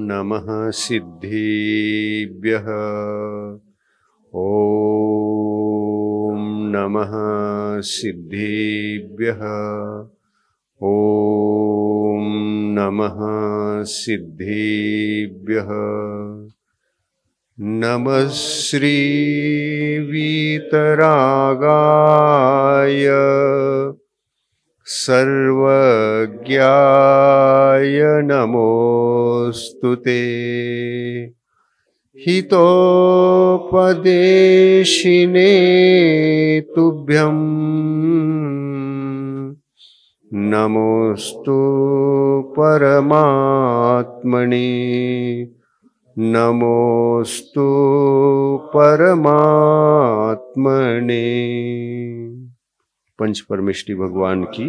नमः सिद्धेभ्यः। ॐ नमः सिद्धेभ्यः। ॐ नमः सिद्धेभ्यः। नमः श्री वीतरागाय सर्वज्ञाय नमोस्तुते। हितोपदेशिने तुभ्यं नमोस्तु परमात्मने। नमोस्तु परमात्मने। पंच परमेष्टि भगवान की,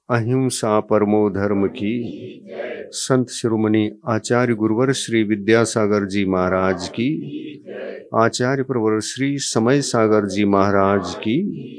अहिंसा परमो धर्म की, संत शिरोमणि आचार्य गुरुवर श्री विद्यासागर जी महाराज की, आचार्य प्रवर श्री समय सागर जी महाराज की,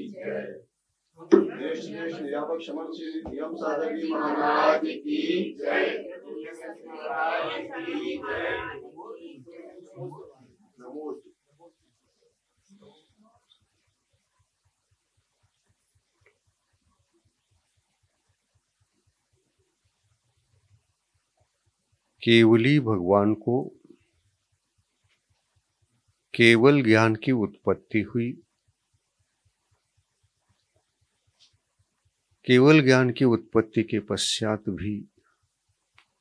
केवली भगवान को केवल ज्ञान की उत्पत्ति हुई। केवल ज्ञान की उत्पत्ति के पश्चात भी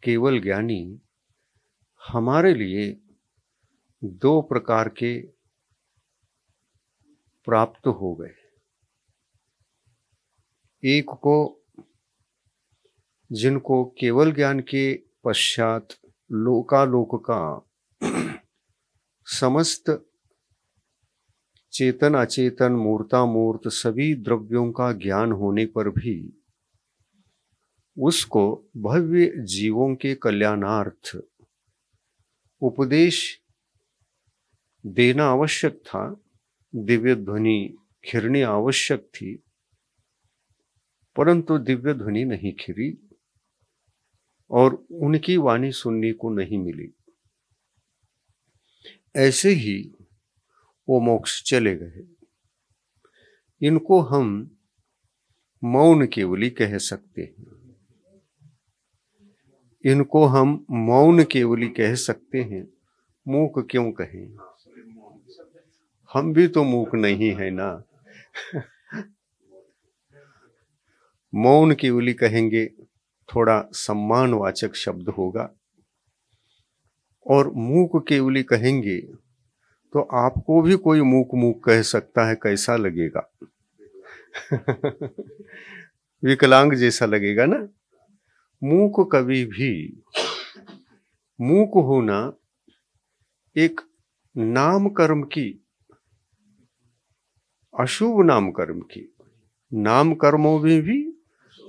केवल ज्ञानी हमारे लिए दो प्रकार के प्राप्त हो गए। एक को, जिनको केवल ज्ञान के पश्चात लोकालोक का समस्त चेतन अचेतन मूर्तामूर्त सभी द्रव्यों का ज्ञान होने पर भी उसको भव्य जीवों के कल्याणार्थ उपदेश देना आवश्यक था, दिव्य ध्वनि खिरनी आवश्यक थी, परंतु दिव्य ध्वनि नहीं खिरी और उनकी वाणी सुनने को नहीं मिली। ऐसे ही वो मोक्ष चले गए। इनको हम मौन केवली कह सकते हैं। इनको हम मौन केवली कह सकते हैं। मूक क्यों कहें? हम भी तो मूक नहीं है ना। मौन केवली कहेंगे थोड़ा सम्मानवाचक शब्द होगा, और मूक केवली कहेंगे तो आपको भी कोई मूक मूक कह सकता है, कैसा लगेगा? विकलांग जैसा लगेगा ना। मूक कभी भी, मूक होना एक नाम कर्म की, अशुभ नाम कर्म की, नाम कर्मों में भी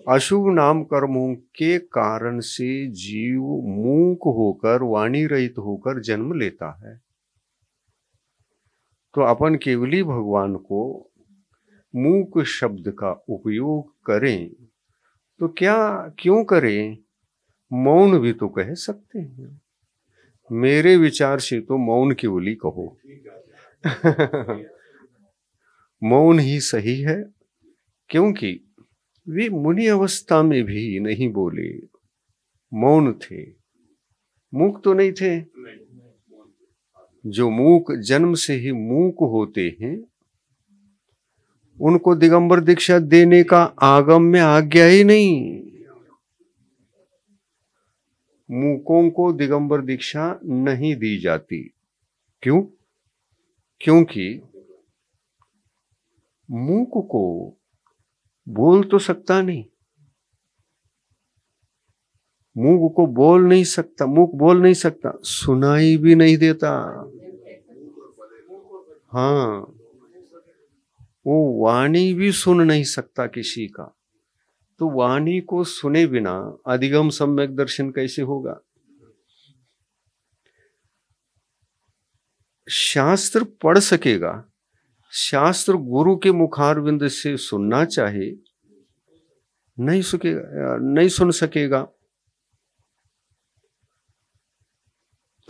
अशुभ नाम कर्मों के कारण से जीव मूक होकर, वाणी रहित होकर जन्म लेता है। तो अपन केवली भगवान को मूक शब्द का उपयोग करें तो क्या क्यों करें? मौन भी तो कह सकते हैं। मेरे विचार से तो मौन केवली कहो। मौन ही सही है, क्योंकि वे मुनि अवस्था में भी नहीं बोले, मौन थे, मूक तो नहीं थे। जो मूक जन्म से ही मूक होते हैं उनको दिगंबर दीक्षा देने का आगम में आज्ञा ही नहीं। मूकों को दिगंबर दीक्षा नहीं दी जाती। क्यों? क्योंकि मूक को बोल तो सकता नहीं, मूक को बोल नहीं सकता, मूक बोल नहीं सकता, सुनाई भी नहीं देता। हाँ, वो वाणी भी सुन नहीं सकता किसी का। तो वाणी को सुने बिना अधिगम सम्यक दर्शन कैसे होगा? शास्त्र पढ़ सकेगा, शास्त्र गुरु के मुखारविंद से सुनना चाहे, नहीं सुन सकेगा।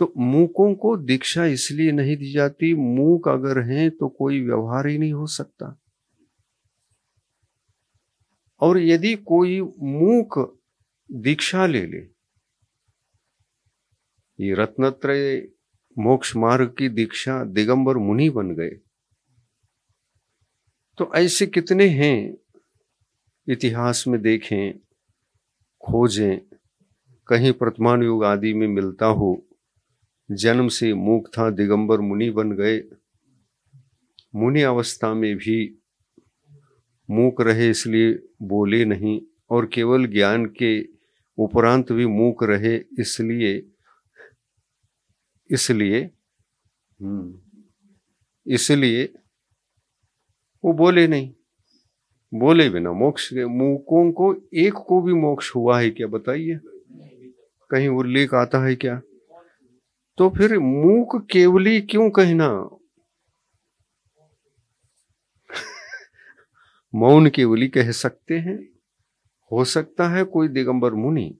तो मूकों को दीक्षा इसलिए नहीं दी जाती, मूक अगर हैं तो कोई व्यवहार ही नहीं हो सकता। और यदि कोई मूक दीक्षा ले ले, ये रत्नत्रय मोक्ष मार्ग की दीक्षा, दिगंबर मुनि बन गए, तो ऐसे कितने हैं इतिहास में देखें, खोजें, कहीं वर्तमान युग आदि में मिलता हो, जन्म से मूक था, दिगंबर मुनि बन गए, मुनि अवस्था में भी मूक रहे इसलिए बोले नहीं, और केवल ज्ञान के उपरांत भी मूक रहे इसलिए वो बोले नहीं। बोले बिना मोक्ष के, मूकों को एक को भी मोक्ष हुआ है क्या बताइए? कहीं उल्लेख आता है क्या? तो फिर मूक केवली क्यों कहना? मौन केवली कह सकते हैं। हो सकता है कोई दिगंबर मुनि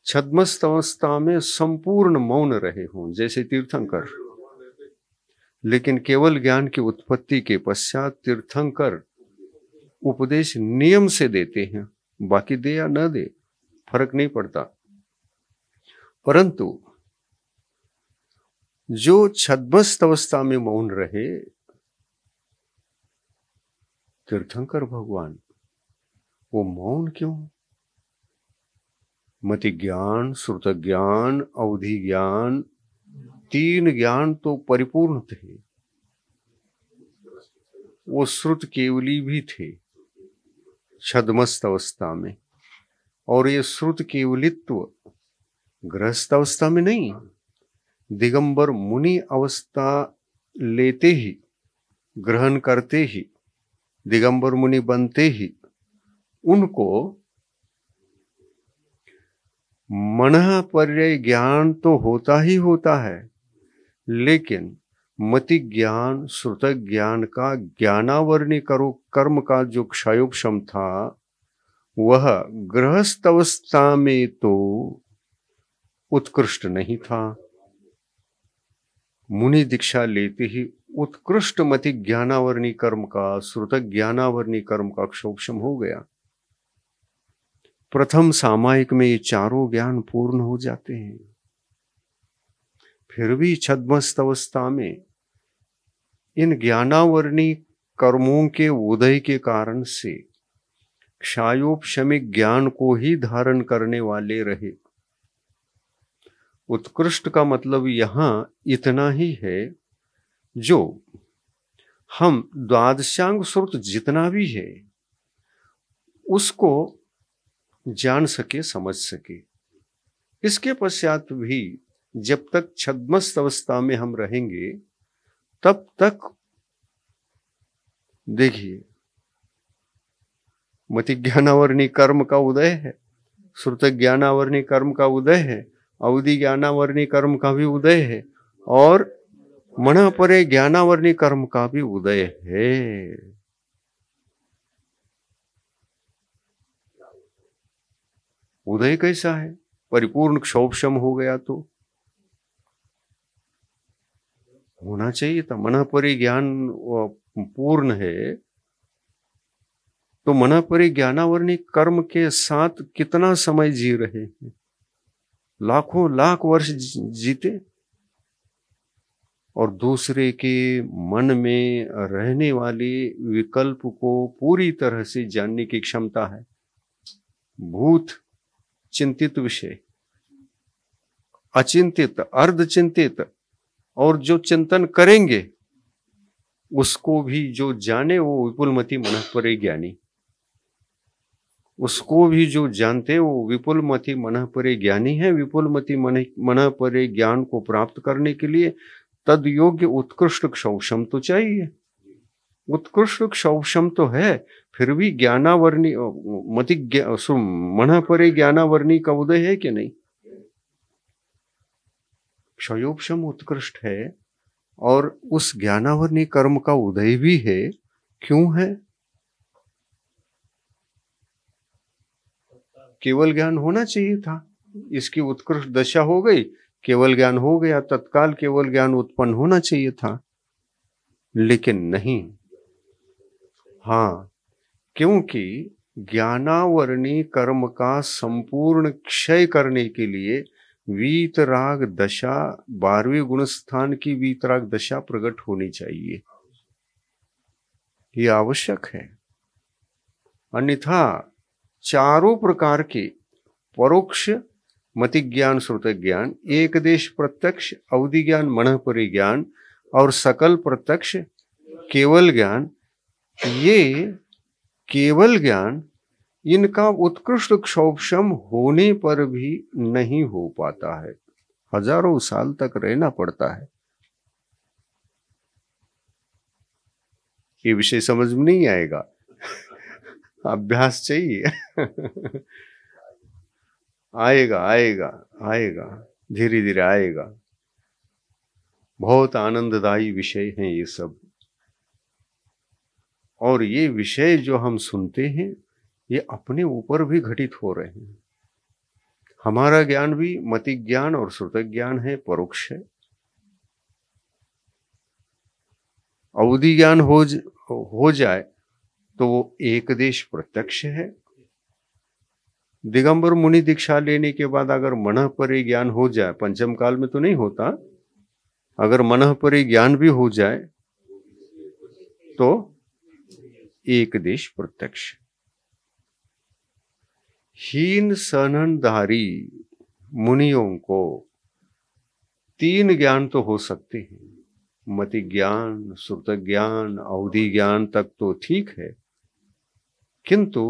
छद्मस्त अवस्था में संपूर्ण मौन रहे हों, जैसे तीर्थंकर, लेकिन केवल ज्ञान की उत्पत्ति के पश्चात तीर्थंकर उपदेश नियम से देते हैं, बाकी दे या न दे फर्क नहीं पड़ता। परंतु जो छद्मस्त अवस्था में मौन रहे, तीर्थंकर भगवान, वो मौन क्यों? मति ज्ञान, श्रुत ज्ञान, अवधि ज्ञान, तीन ज्ञान तो परिपूर्ण थे। वो श्रुत केवली भी थे छद्मस्त अवस्था में, और ये श्रुत केवलित्व गृहस्थ अवस्था में नहीं, दिगंबर मुनि अवस्था लेते ही, ग्रहण करते ही, दिगंबर मुनि बनते ही उनको मनः पर्याय ज्ञान तो होता ही होता है, लेकिन मति ज्ञान, श्रुत ज्ञान का ज्ञानावरणी कर्म का जो क्षयोपशम था, वह गृहस्थ अवस्था में तो उत्कृष्ट नहीं था। मुनि दीक्षा लेते ही उत्कृष्ट मति ज्ञानावरणी कर्म का, श्रुत ज्ञानावरणी कर्म का क्षोभशम हो गया। प्रथम सामायिक में ये चारों ज्ञान पूर्ण हो जाते हैं। फिर भी छद्मस्त अवस्था में इन ज्ञानावरणी कर्मों के उदय के कारण से क्षयोपशमिक ज्ञान को ही धारण करने वाले रहे। उत्कृष्ट का मतलब यहां इतना ही है, जो हम द्वादशांग श्रुत जितना भी है उसको जान सके, समझ सके। इसके पश्चात भी जब तक छद्मस्त अवस्था में हम रहेंगे, तब तक देखिए मति ज्ञानावरणी कर्म का उदय है, श्रुत ज्ञानावरणी कर्म का उदय है, अवधि ज्ञानावरणी कर्म का भी उदय है, और मनः परे ज्ञानावरणी कर्म का भी उदय है। उदय कैसा है? परिपूर्ण क्षोभशम हो गया तो होना चाहिए था। मनः परे ज्ञान पूर्ण है तो मनः परे ज्ञानावरणी कर्म के साथ कितना समय जी रहे हैं? लाखों लाख वर्ष जीते, और दूसरे के मन में रहने वाले विकल्प को पूरी तरह से जानने की क्षमता है। भूत चिंतित विषय, अचिंतित, अर्धचिंतित, और जो चिंतन करेंगे उसको भी जो जाने वो विपुलमति मनः परे ज्ञानी, उसको भी जो जानते वो विपुलमति मनः परे ज्ञानी है। विपुलमति मनः परे ज्ञान को प्राप्त करने के लिए तद योग्य उत्कृष्ट क्षौक्षम तो चाहिए। उत्कृष्ट क्षौक्षम तो है, फिर भी ज्ञानावरणी मति मनः परे ज्ञानावरणी का उदय है कि नहीं? क्षयोपशम उत्कृष्ट है, और उस ज्ञानावरणी कर्म का उदय भी है। क्यों है? केवल ज्ञान होना चाहिए था, इसकी उत्कृष्ट दशा हो गई, केवल ज्ञान हो गया, तत्काल केवल ज्ञान उत्पन्न होना चाहिए था, लेकिन नहीं। हाँ, क्योंकि ज्ञानावरणी कर्म का संपूर्ण क्षय करने के लिए वीतराग दशा, 12वें गुण स्थान की वीतराग दशा प्रकट होनी चाहिए, ये आवश्यक है। अन्यथा चारों प्रकार के परोक्ष मति ज्ञान, श्रुत ज्ञान, एक देश प्रत्यक्ष, अवधि ज्ञान, मन परिज्ञान और सकल प्रत्यक्ष केवल ज्ञान, ये केवल ज्ञान इनका उत्कृष्ट क्षोभशम होने पर भी नहीं हो पाता है, हजारों साल तक रहना पड़ता है। ये विषय समझ में नहीं आएगा, अभ्यास चाहिए। आएगा आएगा आएगा, धीरे धीरे आएगा। बहुत आनंददायी विषय हैं ये सब, और ये विषय जो हम सुनते हैं ये अपने ऊपर भी घटित हो रहे हैं। हमारा ज्ञान भी मति ज्ञान और श्रुत ज्ञान है, परोक्ष है। अवधि ज्ञान हो जाए तो वो एक देश प्रत्यक्ष है। दिगंबर मुनि दीक्षा लेने के बाद अगर मनः परे ज्ञान हो जाए, पंचम काल में तो नहीं होता, अगर मनः परे ज्ञान भी हो जाए तो एक देश प्रत्यक्ष। हीन सननधारी मुनियों को 3 ज्ञान तो हो सकते हैं, मति ज्ञान, श्रुत ज्ञान, अवधि ज्ञान तक तो ठीक है, किंतु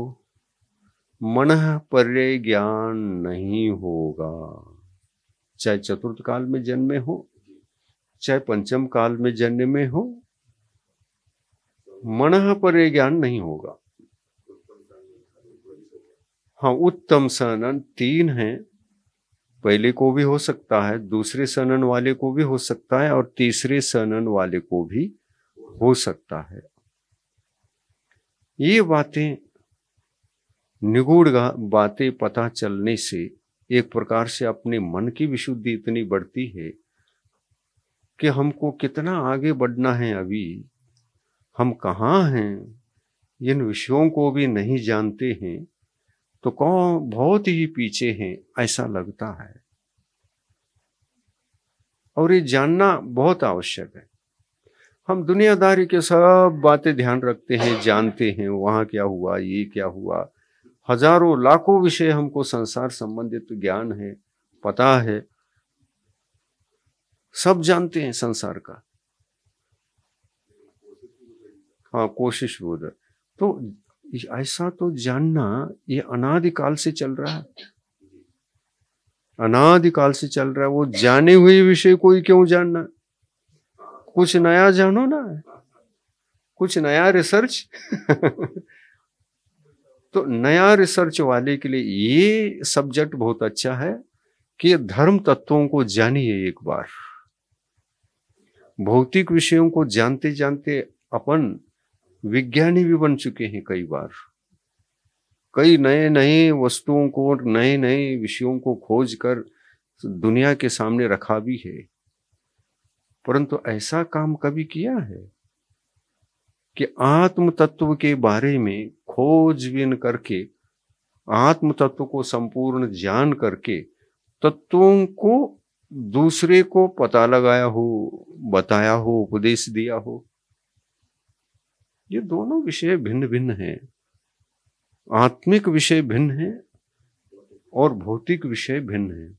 मनः पर्य ज्ञान नहीं होगा। चाहे चतुर्थ काल में जन्मे हो, चाहे पंचम काल में जन्मे हो, मनः पर्य ज्ञान नहीं होगा। हाँ, उत्तम सनन 3 हैं, पहले को भी हो सकता है, दूसरे सनन वाले को भी हो सकता है, और तीसरे सनन वाले को भी हो सकता है। ये बातें, निगूढ़ बातें पता चलने से एक प्रकार से अपने मन की विशुद्धि इतनी बढ़ती है कि हमको कितना आगे बढ़ना है, अभी हम कहाँ हैं, इन विषयों को भी नहीं जानते हैं, तो कौन बहुत ही पीछे हैं ऐसा लगता है। और ये जानना बहुत आवश्यक है। हम दुनियादारी के सब बातें ध्यान रखते हैं, जानते हैं, वहां क्या हुआ, ये क्या हुआ, हजारों लाखों विषय हमको संसार संबंधित ज्ञान है, पता है, सब जानते हैं संसार का। हाँ, कोशिश हो रहा, तो ऐसा तो जानना ये अनादिकाल से चल रहा है, अनादिकाल से चल रहा है। वो जाने हुए विषय को ही क्यों जानना, कुछ नया जानो ना, कुछ नया रिसर्च। तो नया रिसर्च वाले के लिए ये सब्जेक्ट बहुत अच्छा है कि धर्म तत्वों को जानिए एक बार। भौतिक विषयों को जानते जानते अपन विज्ञानी भी बन चुके हैं कई बार, कई नए नए वस्तुओं को, नए नए विषयों को खोज कर दुनिया के सामने रखा भी है, परंतु ऐसा काम कभी किया है कि आत्म तत्व के बारे में खोजबीन करके, आत्म तत्व को संपूर्ण जान करके तत्वों को दूसरे को पता लगाया हो, बताया हो, उपदेश दिया हो। ये दोनों विषय भिन्न भिन्न हैं, आत्मिक विषय भिन्न है और भौतिक विषय भिन्न है।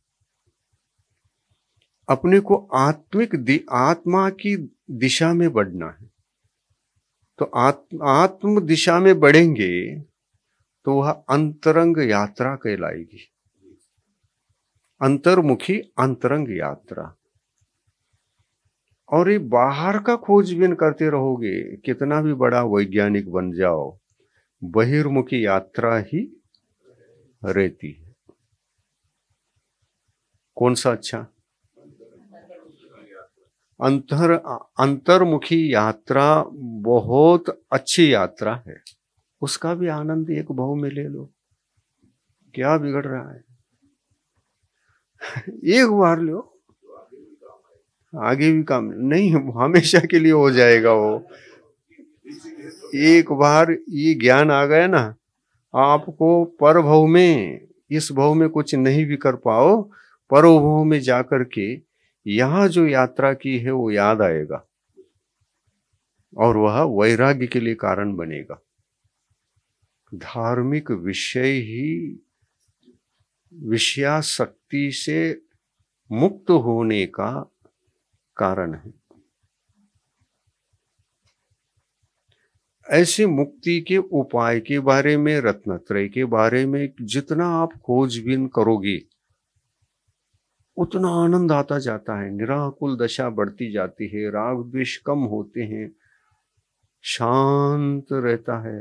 अपने को आत्मा की दिशा में बढ़ना है, तो आत्म दिशा में बढ़ेंगे तो वह अंतरंग यात्रा कहलाएगी, अंतर्मुखी अंतरंग यात्रा। और ये बाहर का खोजबीन करते रहोगे, कितना भी बड़ा वैज्ञानिक बन जाओ, बहिर्मुखी यात्रा ही रहती है। कौन सा अच्छा? अंतर्मुखी यात्रा बहुत अच्छी यात्रा है, उसका भी आनंद एक भाव में ले लो, क्या बिगड़ रहा है? एक बार लो, आगे भी काम नहीं, हमेशा के लिए हो जाएगा वो। एक बार ये ज्ञान आ गया ना, आपको पर भव में, इस भव में कुछ नहीं भी कर पाओ, पर भव में जाकर के यहां जो यात्रा की है वो याद आएगा और वह वैराग्य के लिए कारण बनेगा। धार्मिक विषय ही विषयासक्ति से मुक्त होने का कारण है। ऐसे मुक्ति के उपाय के बारे में, रत्नत्रय के बारे में जितना आप खोजबीन करोगे उतना आनंद आता जाता है, निराकुल दशा बढ़ती जाती है, राग द्वेष कम होते हैं, शांत रहता है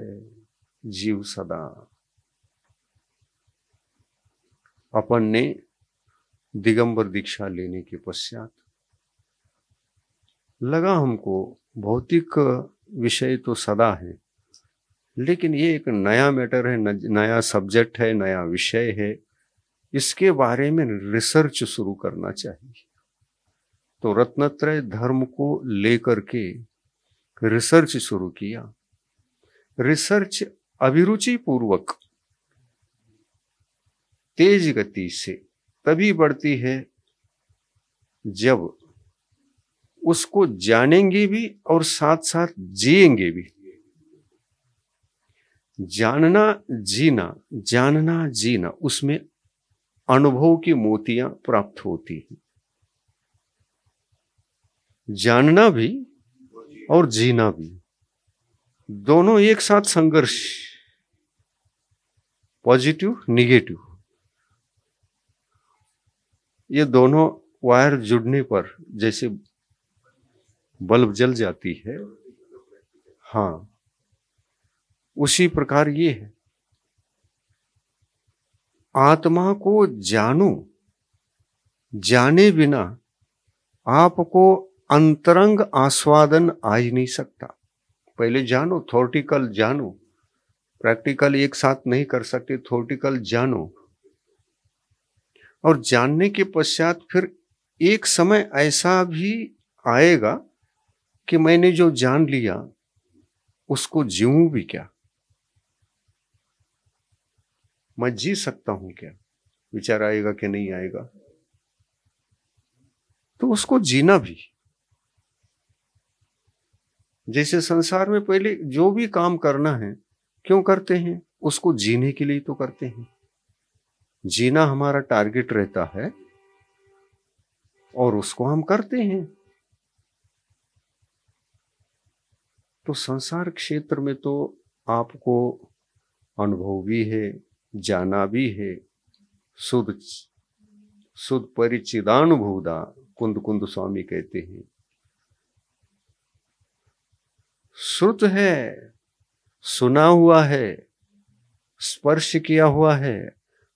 जीव सदा। अपन ने दिगंबर दीक्षा लेने के पश्चात लगा हमको भौतिक विषय तो सदा है, लेकिन ये एक नया मैटर है, नया सब्जेक्ट है, नया विषय है, इसके बारे में रिसर्च शुरू करना चाहिए। तो रत्नत्रय धर्म को लेकर के रिसर्च शुरू किया। रिसर्च अभिरुचि पूर्वक तेज गति से तभी बढ़ती है जब उसको जानेंगे भी और साथ साथ जिएंगे भी। जानना जीना, जानना जीना, उसमें अनुभव की मोतियां प्राप्त होती हैं। जानना भी और जीना भी, दोनों एक साथ संघर्ष, पॉजिटिव निगेटिव, ये दोनों वायर जुड़ने पर जैसे बल्ब जल जाती है, हाँ उसी प्रकार ये है। आत्मा को जानो, जाने बिना आपको अंतरंग आस्वादन आ ही नहीं सकता। पहले जानो, थ्योरेटिकल जानो, प्रैक्टिकल एक साथ नहीं कर सकते, थ्योरेटिकल जानो, और जानने के पश्चात फिर एक समय ऐसा भी आएगा कि मैंने जो जान लिया उसको जीऊं भी क्या, मैं जी सकता हूं क्या, विचार आएगा कि नहीं आएगा। तो उसको जीना भी, जैसे संसार में पहले जो भी काम करना है क्यों करते हैं, उसको जीने के लिए तो करते हैं। जीना हमारा टारगेट रहता है और उसको हम करते हैं। तो संसार क्षेत्र में तो आपको अनुभव भी है, जाना भी है। सुध सुध परिचिदानुभूदा, कुंद कुंद स्वामी कहते हैं। श्रुत है, सुना हुआ है, स्पर्श किया हुआ है,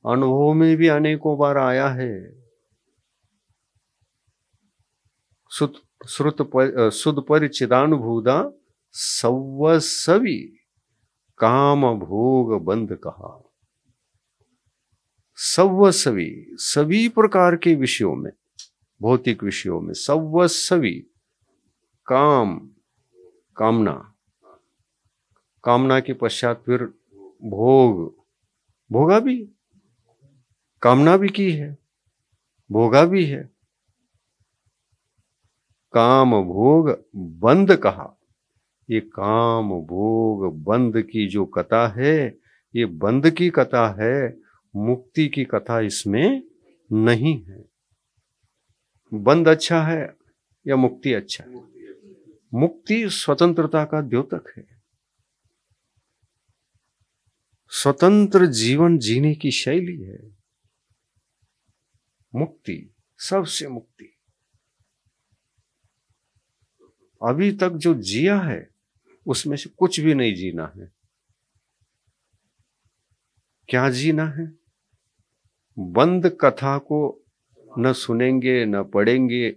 अनुभव में भी अनेकों बार आया है। सुध परिचिदानुभूदा सव्वसवी काम भोग बंद कहा। सव्वसवी, सभी प्रकार के विषयों में, भौतिक विषयों में सव्वसवी, काम, कामना, कामना के पश्चात फिर भोग, भोगा भी, कामना भी की है, भोगा भी है, काम भोग बंद कहा। ये काम भोग बंद की जो कथा है, ये बंद की कथा है, मुक्ति की कथा इसमें नहीं है। बंद अच्छा है या मुक्ति अच्छा है? मुक्ति स्वतंत्रता का द्योतक है, स्वतंत्र जीवन जीने की शैली है। मुक्ति, सबसे मुक्ति। अभी तक जो जिया है उसमें से कुछ भी नहीं जीना है। क्या जीना है? बंद कथा को न सुनेंगे, न पढ़ेंगे,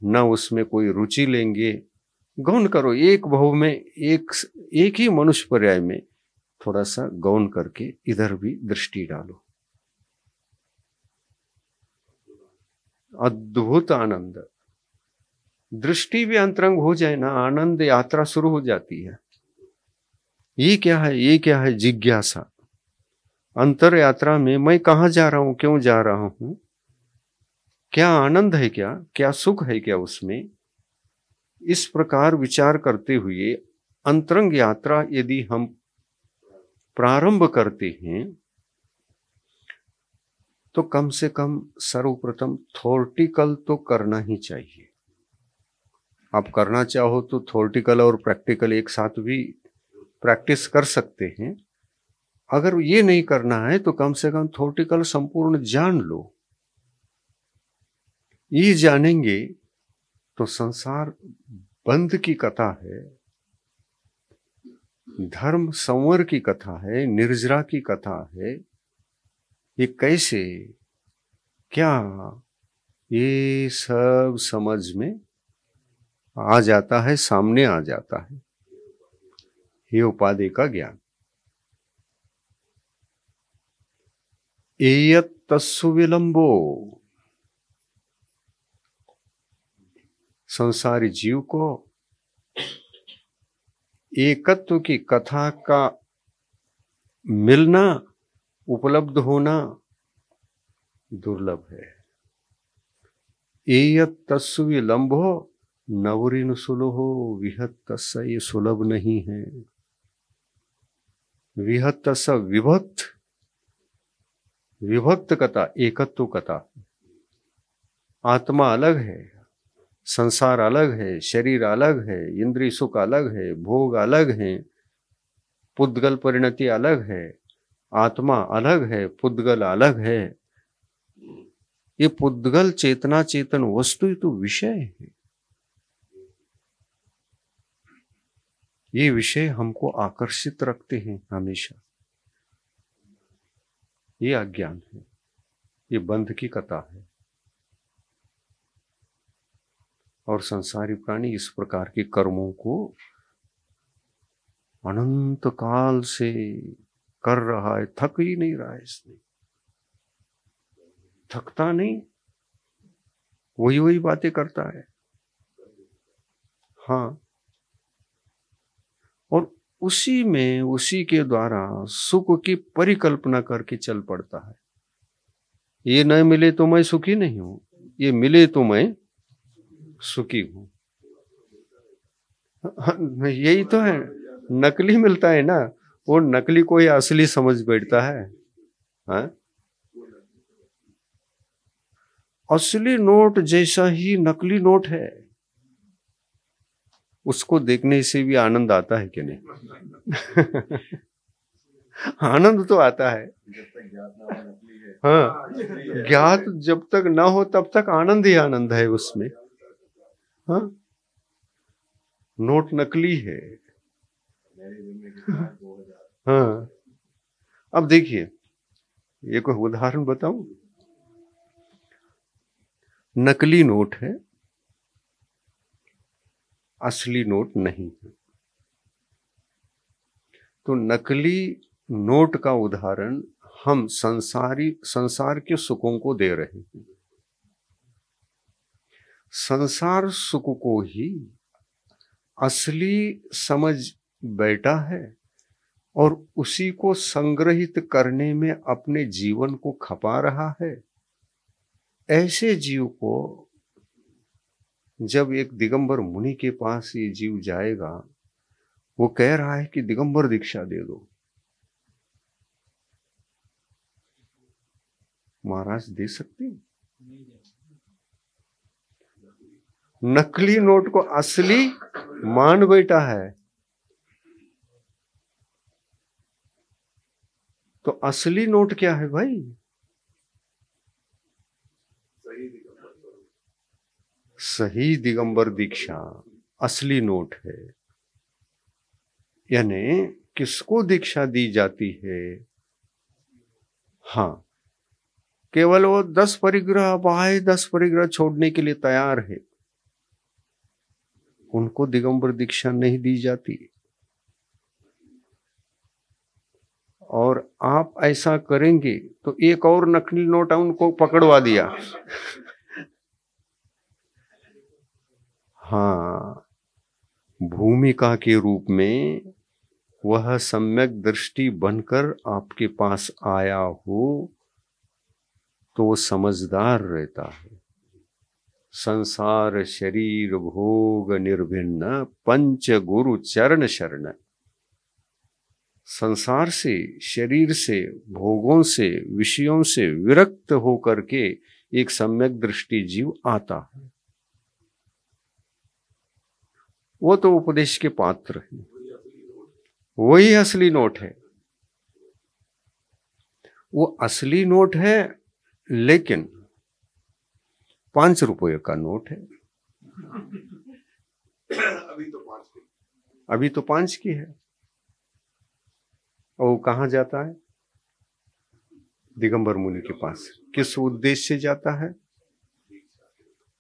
न उसमें कोई रुचि लेंगे। गौन करो, एक भव में एक ही मनुष्य पर्याय में थोड़ा सा गौन करके इधर भी दृष्टि डालो। अद्भुत आनंद, दृष्टि भी अंतरंग हो जाए ना, आनंद यात्रा शुरू हो जाती है। ये क्या है, ये क्या है, जिज्ञासा। अंतर यात्रा में मैं कहाँ जा रहा हूं, क्यों जा रहा हूं, क्या आनंद है, क्या क्या सुख है, क्या उसमें, इस प्रकार विचार करते हुए अंतरंग यात्रा यदि हम प्रारंभ करते हैं तो कम से कम सर्वप्रथम थ्योरेटिकल तो करना ही चाहिए। आप करना चाहो तो थ्योरेटिकल और प्रैक्टिकल एक साथ भी प्रैक्टिस कर सकते हैं। अगर ये नहीं करना है तो कम से कम थ्योरेटिकल संपूर्ण जान लो। ये जानेंगे तो संसार बंध की कथा है, धर्म संवर की कथा है, निर्जरा की कथा है। ये कैसे, क्या, ये सब समझ में आ जाता है, सामने आ जाता है। ये उपाधि का ज्ञान। एयत तस्सु विलंबो, संसारी जीव को एकत्व की कथा का मिलना, उपलब्ध होना दुर्लभ है। एयत तस्सु विलंबो नवरिन सुलभो विहत तस्स, ये सुलभ नहीं है। विहत तस्स विभक्त, विभक्त कथा, एकत्व कथा। आत्मा अलग है, संसार अलग है, शरीर अलग है, इंद्रिय सुख अलग है, भोग अलग है, पुद्गल परिणति अलग है, आत्मा अलग है, पुद्गल अलग है। ये पुद्गल चेतना चेतन वस्तु तो विषय है। ये विषय हमको आकर्षित रखते हैं हमेशा। ये अज्ञान है, ये बंध की कथा है। और संसारी प्राणी इस प्रकार के कर्मों को अनंत काल से कर रहा है, थक ही नहीं रहा है इसमें, थकता नहीं, वही वही बातें करता है। हाँ, और उसी में, उसी के द्वारा सुख की परिकल्पना करके चल पड़ता है। ये न मिले तो मैं सुखी नहीं हूं, ये मिले तो मैं सुखी हूं। यही तो है, नकली मिलता है ना, वो नकली कोई असली समझ बैठता है। हाँ? असली नोट जैसा ही नकली नोट है, उसको देखने से भी आनंद आता है कि नहीं? आनंद तो आता है। हाँ, ज्ञात जब तक ना हो तब तक आनंद ही आनंद है उसमें। हाँ, नोट नकली है। हाँ, अब देखिए, एक उदाहरण बताऊं। नकली नोट है, असली नोट नहीं है। तो नकली नोट का उदाहरण हम संसार के सुखों को दे रहे हैं। संसार सुख को ही असली समझ बैठा है और उसी को संग्रहित करने में अपने जीवन को खपा रहा है। ऐसे जीव को जब एक दिगंबर मुनि के पास ये जीव जाएगा, वो कह रहा है कि दिगंबर दीक्षा दे दो। महाराज दे सकते हैं? नकली नोट को असली मान बैठा है। तो असली नोट क्या है भाई? सही दिगंबर दीक्षा असली नोट है। यानी किसको दीक्षा दी जाती है? हाँ, केवल वो 10 परिग्रह, बाह्य 10 परिग्रह छोड़ने के लिए तैयार है, उनको दिगंबर दीक्षा नहीं दी जाती। और आप ऐसा करेंगे तो एक और नकली नोट उनको पकड़वा दिया। हाँ, भूमिका के रूप में वह सम्यक दृष्टि बनकर आपके पास आया हो तो वो समझदार रहता है। संसार शरीर भोग निर्भिन्न पंच गुरु चरण शरण। संसार से, शरीर से, भोगों से, विषयों से विरक्त होकर के एक सम्यक दृष्टि जीव आता है, वो तो उपदेश के पात्र है, वही असली नोट है। वो असली नोट है, लेकिन 5 रुपये का नोट है। अभी तो 5 की है। और वो कहाँ जाता है? दिगंबर मुनि के पास। किस उद्देश्य से जाता है?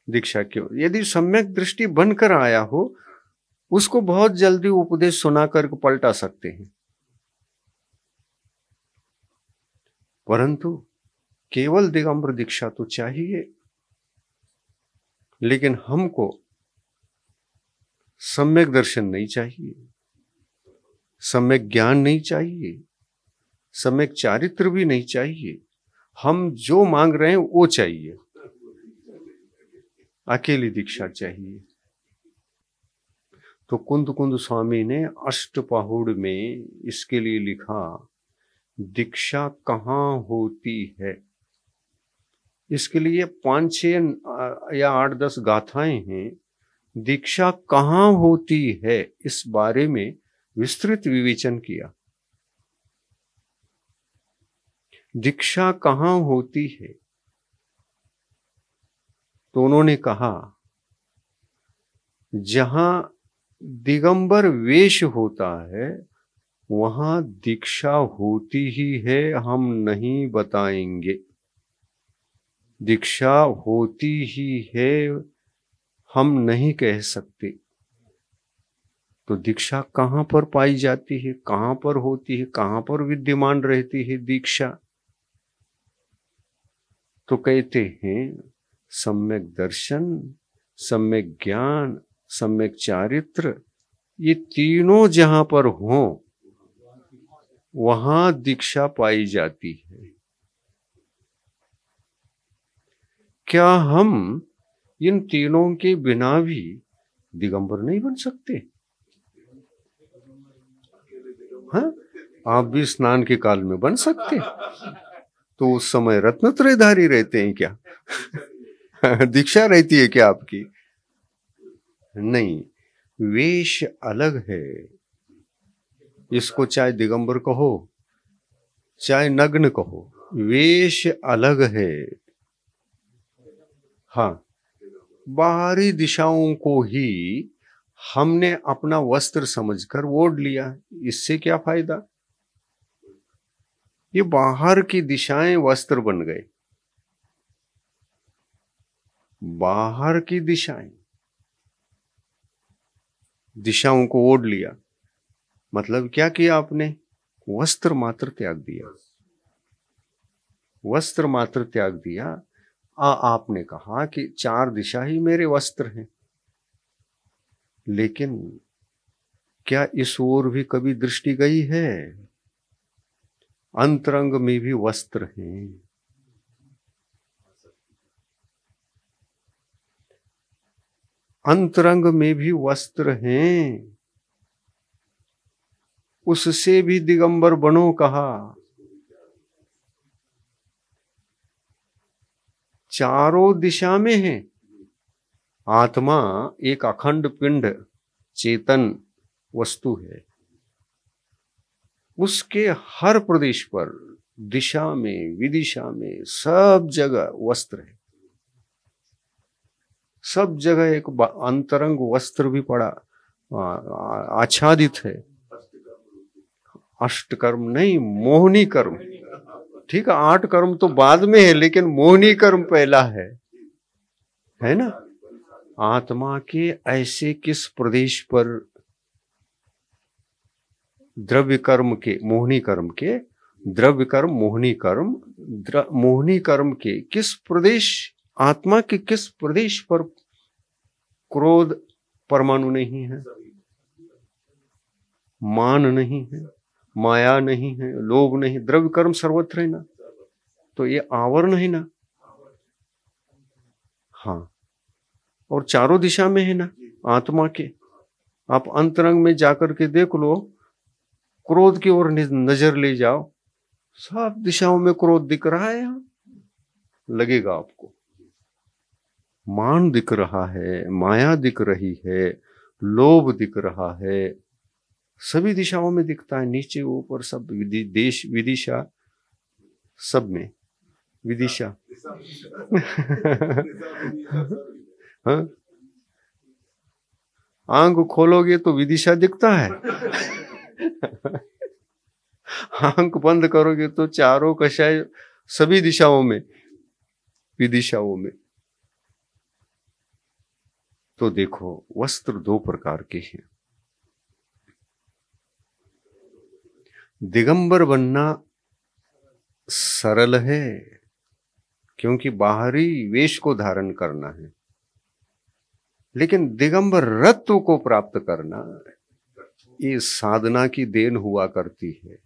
दीक्षा क्यों? यदि सम्यक दृष्टि बनकर आया हो, उसको बहुत जल्दी उपदेश सुनाकर पलटा सकते हैं, परंतु केवल दिगंबर दीक्षा तो चाहिए। लेकिन हमको सम्यक दर्शन नहीं चाहिए, सम्यक ज्ञान नहीं चाहिए, सम्यक चारित्र भी नहीं चाहिए। हम जो मांग रहे हैं वो चाहिए, अकेली दीक्षा चाहिए। तो कुंद स्वामी ने अष्टपहुड़ में इसके लिए लिखा, दीक्षा कहाँ होती है। इसके लिए 5-6 या 8-10 गाथाएं हैं। दीक्षा कहाँ होती है इस बारे में विस्तृत विवेचन किया। दीक्षा कहाँ होती है तो उन्होंने कहा, जहां दिगंबर वेश होता है वहां दीक्षा होती ही है, हम नहीं बताएंगे। दीक्षा होती ही है, हम नहीं कह सकते। तो दीक्षा कहां पर पाई जाती है, कहां पर होती है, कहां पर विद्यमान रहती है दीक्षा? तो कहते हैं सम्यक दर्शन, सम्यक ज्ञान, सम्यक चारित्र, ये तीनों जहां पर हों वहां दीक्षा पाई जाती है। क्या हम इन तीनों के बिना भी दिगंबर नहीं बन सकते? हाँ, आप भी स्नान के काल में बन सकते, तो उस समय रत्नत्रयधारी रहते हैं क्या? दीक्षा रहती है क्या आपकी? नहीं, वेश अलग है। इसको चाहे दिगंबर कहो चाहे नग्न कहो, वेश अलग है। हाँ, बाहरी दिशाओं को ही हमने अपना वस्त्र समझकर ओढ़ लिया, इससे क्या फायदा? ये बाहर की दिशाएं वस्त्र बन गए। बाहर की दिशाओं को ओढ़ लिया, मतलब क्या किया आपने? वस्त्र मात्र त्याग दिया। वस्त्र मात्र त्याग दिया। आपने कहा कि 4 दिशा ही मेरे वस्त्र हैं, लेकिन क्या इस ओर भी कभी दृष्टि गई है? अंतरंग में भी वस्त्र हैं। अंतरंग में भी वस्त्र हैं, उससे भी दिगंबर बनो कहा। चारों दिशा में है। आत्मा एक अखंड पिंड चेतन वस्तु है, उसके हर प्रदेश पर, दिशा में, विदिशा में, सब जगह वस्त्र है। सब जगह एक अंतरंग वस्त्र भी पड़ा, आच्छादित है। अष्टकर्म नहीं, मोहनी कर्म। ठीक है, 8 कर्म तो बाद में है, लेकिन मोहनी कर्म पहला है ना? आत्मा के ऐसे किस प्रदेश पर द्रव्य कर्म के, मोहनी कर्म के, द्रव्य कर्म, मोहनी कर्म, मोहनी कर्म के किस प्रदेश, आत्मा के किस प्रदेश पर क्रोध परमाणु नहीं है, मान नहीं है, माया नहीं है, लोभ नहीं, द्रव्य कर्म सर्वत्र है ना, तो ये आवरण है ना। हाँ, और चारों दिशा में है ना आत्मा के। आप अंतरंग में जाकर के देख लो, क्रोध की ओर नजर ले जाओ, सब दिशाओं में क्रोध दिख रहा है, यहां लगेगा आपको। मान दिख रहा है, माया दिख रही है, लोभ दिख रहा है, सभी दिशाओं में दिखता है, नीचे ऊपर सब, देश विदिशा सब में विदिशा। हाँ, आंख खोलोगे तो विदिशा दिखता है, आंख बंद करोगे तो चारों कषाय सभी दिशाओं में विदिशाओं में। तो देखो, वस्त्र दो प्रकार के हैं। दिगंबर बनना सरल है, क्योंकि बाहरी वेश को धारण करना है, लेकिन दिगंबर रत्व को प्राप्त करना ये साधना की देन हुआ करती है।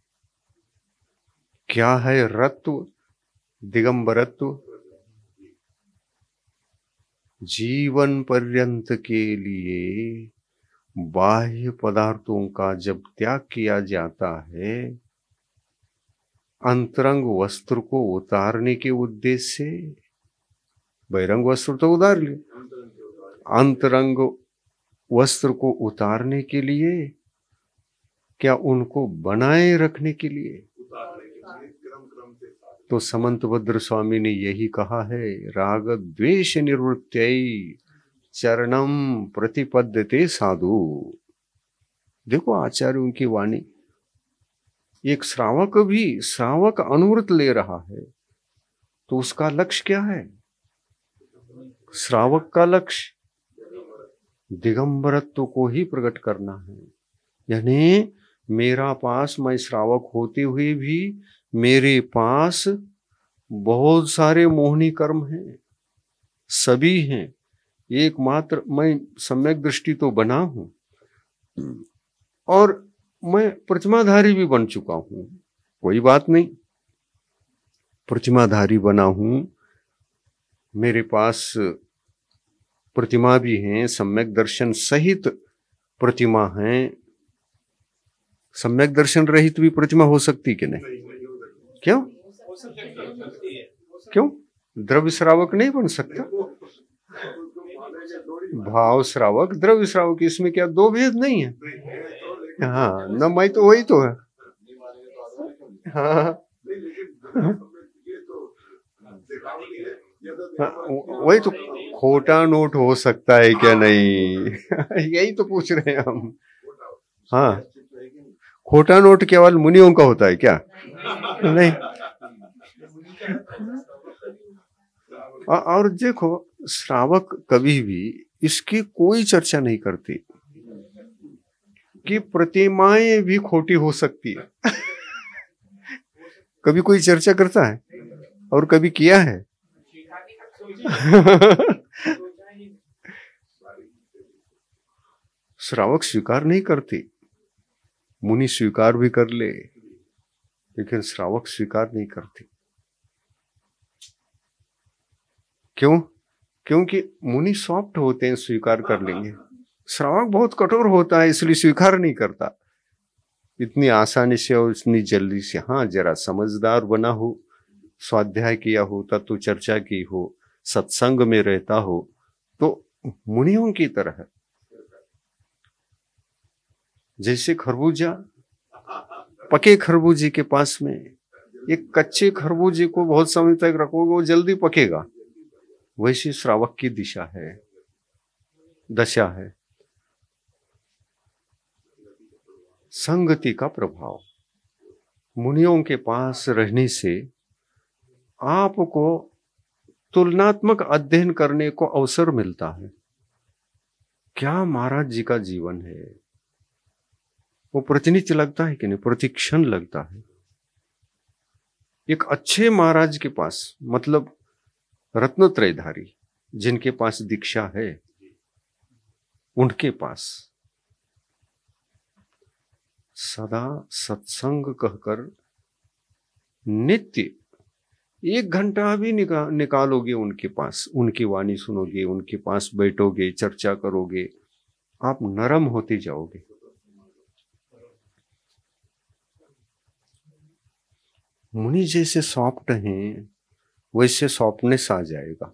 क्या है रत्व? दिगंबरत्व जीवन पर्यंत के लिए बाह्य पदार्थों का जब त्याग किया जाता है, अंतरंग वस्त्र को उतारने के उद्देश्य से, बहिरंग वस्त्र तो उतार लिए, अंतरंग वस्त्र को उतारने के लिए, क्या उनको बनाए रखने के लिए? तो समंतभद्र स्वामी ने यही कहा है, राग द्वेष निवृत्त्यै चरणम प्रतिपद्यते साधु। देखो आचार्यों की वाणी, एक श्रावक अनुव्रत ले रहा है, तो उसका लक्ष्य क्या है? श्रावक का लक्ष्य दिगंबरत्व को ही प्रकट करना है। यानी मेरा पास, मैं श्रावक होते हुए भी मेरे पास बहुत सारे मोहनी कर्म हैं, सभी हैं, एकमात्र मैं सम्यक दृष्टि तो बना हूं, और मैं प्रतिमाधारी भी बन चुका हूं, कोई बात नहीं, प्रतिमाधारी बना हूं, मेरे पास प्रतिमा भी हैं, सम्यक दर्शन सहित प्रतिमा हैं। सम्यक दर्शन रहित भी प्रतिमा हो सकती कि नहीं? क्यों? क्यों? द्रव्य श्रावक नहीं बन सकता? भाव श्रावक, द्रव्य श्रावक, इसमें क्या दो भेद नहीं है? हाँ, न मैं तो वही तो है। हाँ, वही तो, खोटा नोट हो सकता है क्या? नहीं। यही तो पूछ रहे हैं हम। हाँ, खोटा नोट केवल मुनियों का होता है क्या? नहीं। और देखो, श्रावक कभी भी इसकी कोई चर्चा नहीं करती कि प्रतिमाएं भी खोटी हो सकती है। कभी कोई चर्चा करता है? और कभी किया है? श्रावक स्वीकार नहीं करती, मुनि स्वीकार भी कर ले, लेकिन श्रावक स्वीकार नहीं करती। क्यों? क्योंकि मुनि सॉफ्ट होते हैं, स्वीकार कर लेंगे। श्रावक बहुत कठोर होता है, इसलिए स्वीकार नहीं करता इतनी आसानी से और इतनी जल्दी से। हाँ, जरा समझदार बना हो, स्वाध्याय किया हो, तत्व चर्चा की हो, सत्संग में रहता हो, तो मुनियों की तरह। जैसे खरबूजा, पके खरबूजे के पास में एक कच्चे खरबूजे को बहुत समय तक रखोगे, वो जल्दी पकेगा। वैसी श्रावक की दिशा है, दशा है। संगति का प्रभाव, मुनियों के पास रहने से आपको तुलनात्मक अध्ययन करने को अवसर मिलता है। क्या महाराज जी का जीवन है, वो प्रतिनित्य लगता है कि नहीं? प्रतिक्षण लगता है। एक अच्छे महाराज के पास, मतलब रत्नत्रयधारी, जिनके पास दीक्षा है, उनके पास सदा सत्संग कहकर नित्य 1 घंटा भी निकालोगे उनके पास, उनकी वाणी सुनोगे, उनके पास बैठोगे, चर्चा करोगे, आप नरम होते जाओगे। मुनि जैसे सॉफ्ट हैं वैसे सॉफ्टनेस आ जाएगा।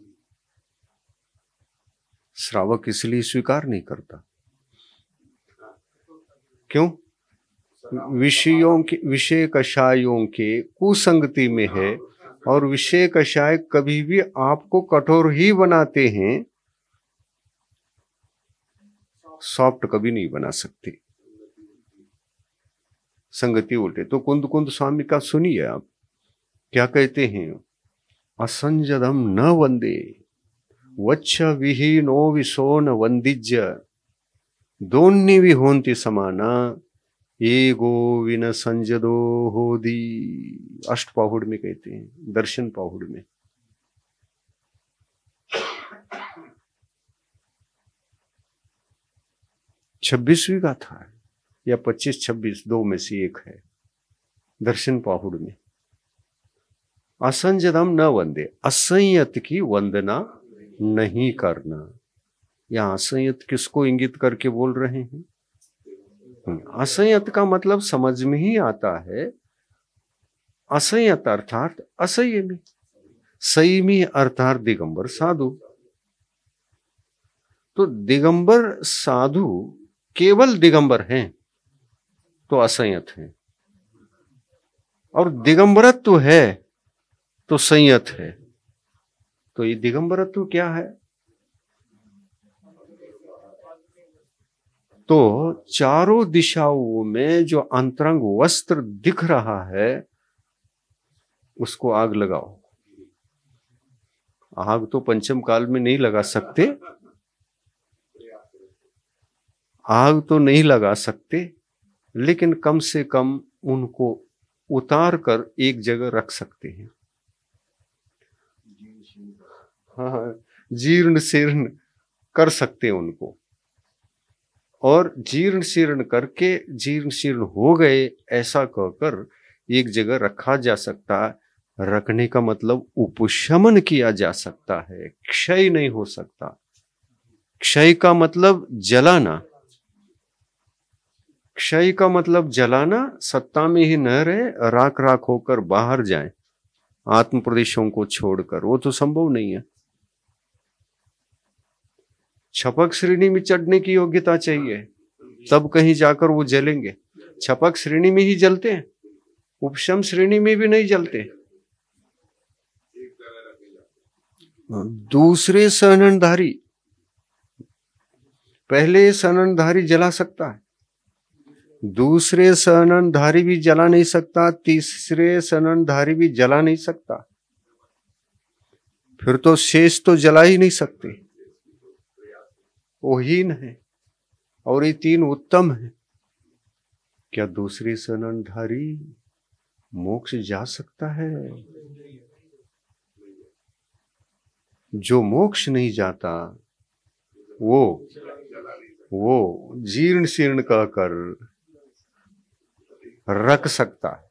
श्रावक इसलिए स्वीकार नहीं करता, क्यों? विषय कषायों के कुसंगति में है, और विषय कषाय कभी भी आपको कठोर ही बनाते हैं, सॉफ्ट कभी नहीं बना सकते। संगति उल्टे। तो कुंद कुंद स्वामी का सुनिए आप क्या कहते हैं। असंजदम न वंदे वच्छ विहीनो विशो न वंदिज्य दोन्नी विहोन्ति समाना एगो विन संजदो होदी। अष्ट पाहुड़ में कहते हैं, दर्शन पाहुड़ में। छब्बीसवीं गाथा है या 25-26 दो में से एक है, दर्शन पाहुड़ में। असंजदम न वंदे, असंयत की वंदना नहीं करना। यहां असंयत किसको इंगित करके बोल रहे हैं? असंयत का मतलब समझ में ही आता है। असंयत अर्थात असंयमी, संयमी अर्थात दिगंबर साधु। तो दिगंबर साधु केवल दिगंबर हैं तो असंयत हैं, और दिगंबरत्व है तो संयत है। तो ये दिगंबरत्व क्या है? तो चारों दिशाओं में जो अंतरंग वस्त्र दिख रहा है उसको आग लगाओ। आग तो पंचम काल में नहीं लगा सकते, आग तो नहीं लगा सकते, लेकिन कम से कम उनको उतार कर एक जगह रख सकते हैं। हाँ, जीर्ण शीर्ण कर सकते हैं उनको, और जीर्ण शीर्ण करके जीर्ण शीर्ण हो गए ऐसा कहकर एक जगह रखा जा सकता है। रखने का मतलब उपशमन किया जा सकता है, क्षय नहीं हो सकता। क्षय का मतलब जलाना, क्षय का मतलब जलाना, सत्ता में ही न रहे, राख राख होकर बाहर जाए आत्म प्रदेशों को छोड़कर, वो तो संभव नहीं है। छपक श्रेणी में चढ़ने की योग्यता चाहिए, तब कहीं जाकर वो जलेंगे। छपक श्रेणी में ही जलते हैं, उपशम श्रेणी में भी नहीं जलते। दूसरे सननधारी, पहले सननधारी जला सकता है, दूसरे सननधारी भी जला नहीं सकता, तीसरे सननधारी भी जला नहीं सकता, फिर तो शेष तो जला ही नहीं सकते, वो हीन है। और ये तीन उत्तम है। क्या दूसरे सननधारी मोक्ष जा सकता है? जो मोक्ष नहीं जाता वो जीर्ण शीर्ण कहकर रख सकता है।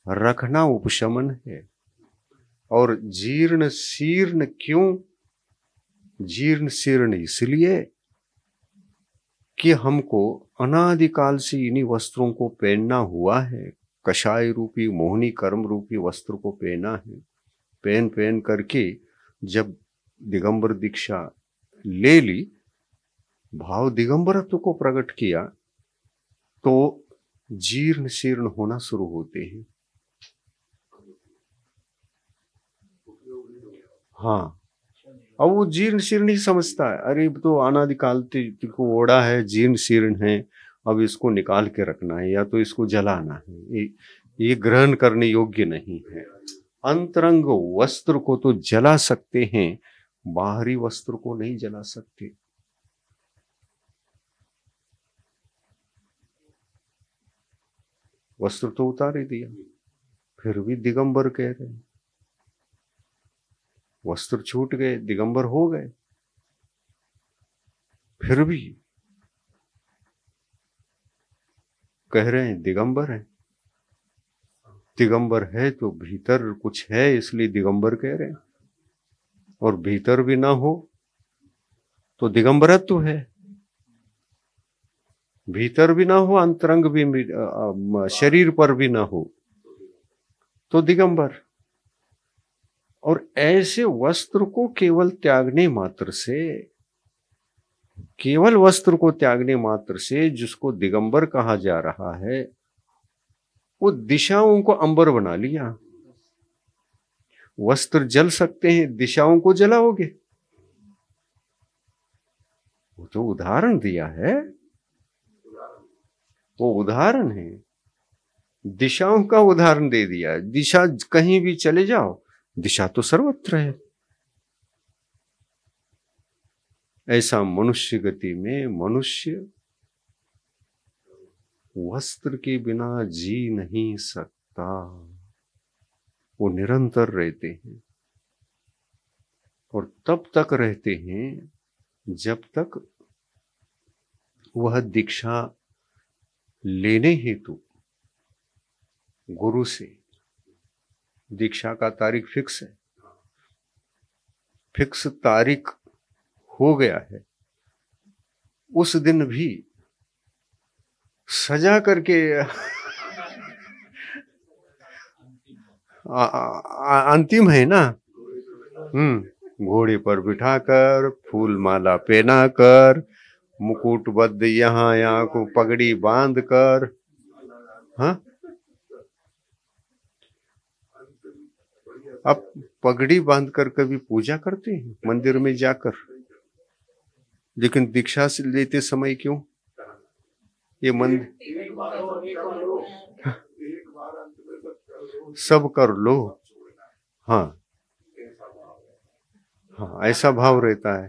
रखना उपशमन है। और जीर्ण शीर्ण क्यों? जीर्ण शीर्ण इसलिए कि हमको अनादिकाल से इन्हीं वस्त्रों को पहनना हुआ है। कषाय रूपी मोहनी कर्म रूपी वस्त्र को पहना है। पहन पहन करके जब दिगंबर दीक्षा ले ली, भाव दिगंबरत्व को प्रकट किया, तो जीर्ण शीर्ण होना शुरू होते हैं। हाँ, अब वो जीर्ण शीर्ण ही समझता है, अरे तो अनादिकाल को ओढ़ा है, जीर्ण शीर्ण है, अब इसको निकाल के रखना है या तो इसको जलाना है, ये ग्रहण करने योग्य नहीं है। अंतरंग वस्त्र को तो जला सकते हैं, बाहरी वस्त्र को नहीं जला सकते। वस्त्र तो उतार ही दिया, फिर भी दिगंबर कह रहे हैं। वस्त्र छूट गए, दिगंबर हो गए। फिर भी कह रहे हैं दिगंबर है। दिगंबर है तो भीतर कुछ है, इसलिए दिगंबर कह रहे हैं। और भीतर भी ना हो तो दिगंबरत्व है। भीतर भी ना हो, अंतरंग भी, शरीर पर भी ना हो तो दिगंबर। और ऐसे वस्त्र को केवल त्यागने मात्र से, केवल वस्त्र को त्यागने मात्र से जिसको दिगंबर कहा जा रहा है, वो दिशाओं को अंबर बना लिया। वस्त्र जल सकते हैं, दिशाओं को जलाओगे? वो तो उदाहरण दिया है, वो उदाहरण है, दिशाओं का उदाहरण दे दिया। दिशा कहीं भी चले जाओ, दिशा तो सर्वत्र है। ऐसा मनुष्य गति में मनुष्य वस्त्र के बिना जी नहीं सकता। वो निरंतर रहते हैं और तब तक रहते हैं जब तक वह दीक्षा लेने हेतु गुरु से, दीक्षा का तारीख फिक्स है, फिक्स तारीख हो गया है, उस दिन भी सजा करके अंतिम है ना। घोड़े पर बिठाकर, फूल माला पहना कर, मुकुटबद्ध यहाँ को पगड़ी बांध कर, हाँ, अब पगड़ी बांध कर कभी पूजा करते हैं मंदिर में जाकर, लेकिन दीक्षा से लेते समय क्यों ये मंदिर सब कर लो, हाँ हाँ, ऐसा भाव रहता है।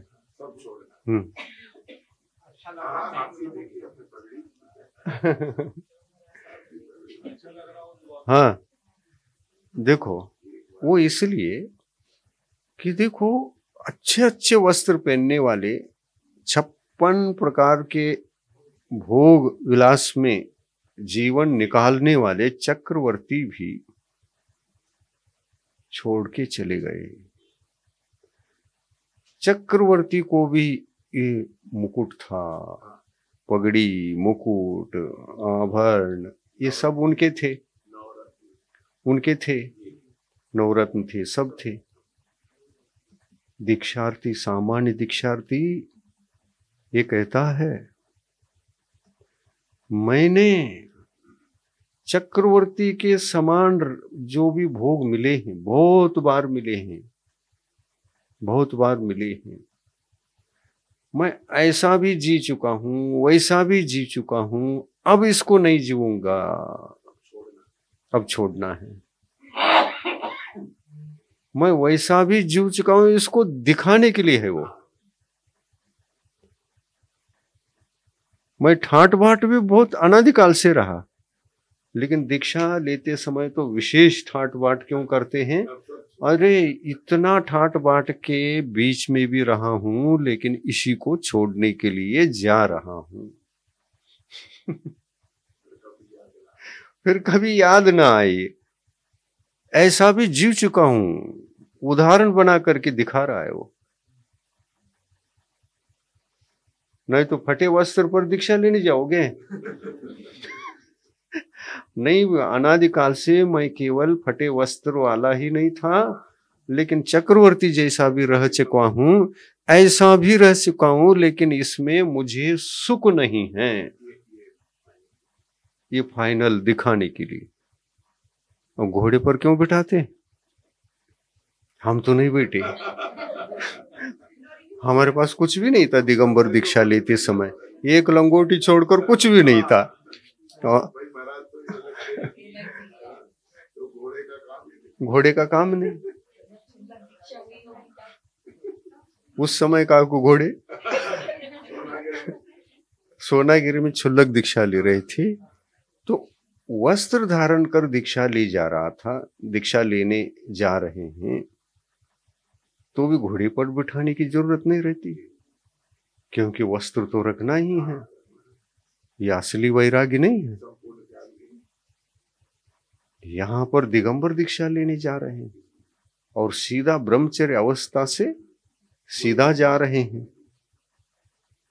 हाँ, देखो वो इसलिए कि देखो अच्छे अच्छे वस्त्र पहनने वाले, 56 प्रकार के भोग विलास में जीवन निकालने वाले चक्रवर्ती भी छोड़ के चले गए। चक्रवर्ती को भी ये मुकुट था, पगड़ी, मुकुट, आभरण, ये सब उनके थे, उनके थे, नवरत्न थे, सब थे। दीक्षार्थी, सामान्य दीक्षार्थी ये कहता है, मैंने चक्रवर्ती के समान जो भी भोग मिले हैं, बहुत बार मिले हैं, बहुत बार मिले हैं, मैं ऐसा भी जी चुका हूं, वैसा भी जी चुका हूं, अब इसको नहीं जीऊंगा, अब छोड़ना है। मैं वैसा भी जी चुका हूं, इसको दिखाने के लिए है वो। मैं ठाट बाट भी बहुत अनादिकाल से रहा, लेकिन दीक्षा लेते समय तो विशेष ठाट बाट क्यों करते हैं? अरे इतना ठाट बाट के बीच में भी रहा हूं, लेकिन इसी को छोड़ने के लिए जा रहा हूं। फिर कभी याद ना आए, ऐसा भी जीव चुका हूं, उदाहरण बना करके दिखा रहा है वो। नहीं तो फटे वस्त्र पर दीक्षा लेने जाओगे? नहीं, अनादिकाल से मैं केवल फटे वस्त्र वाला ही नहीं था, लेकिन चक्रवर्ती जैसा भी रह चुका हूं, ऐसा भी रह चुका हूं, लेकिन इसमें मुझे सुख नहीं है। ये फाइनल दिखाने के लिए। और घोड़े पर क्यों बिठाते? हम तो नहीं बैठे, हमारे पास कुछ भी नहीं था दिगंबर दीक्षा लेते समय, एक लंगोटी छोड़कर कुछ भी नहीं था। घोड़े का काम नहीं, उस समय का को घोड़े सोनागिरी में क्षुल्लक दीक्षा ले रहे थे, तो वस्त्र धारण कर दीक्षा ले जा रहा था, दीक्षा लेने जा रहे हैं, तो भी घोड़े पर बिठाने की जरूरत नहीं रहती। क्योंकि वस्त्र तो रखना ही है, ये असली वैराग्य नहीं है। यहां पर दिगंबर दीक्षा लेने जा रहे हैं और सीधा ब्रह्मचर्य अवस्था से सीधा जा रहे हैं।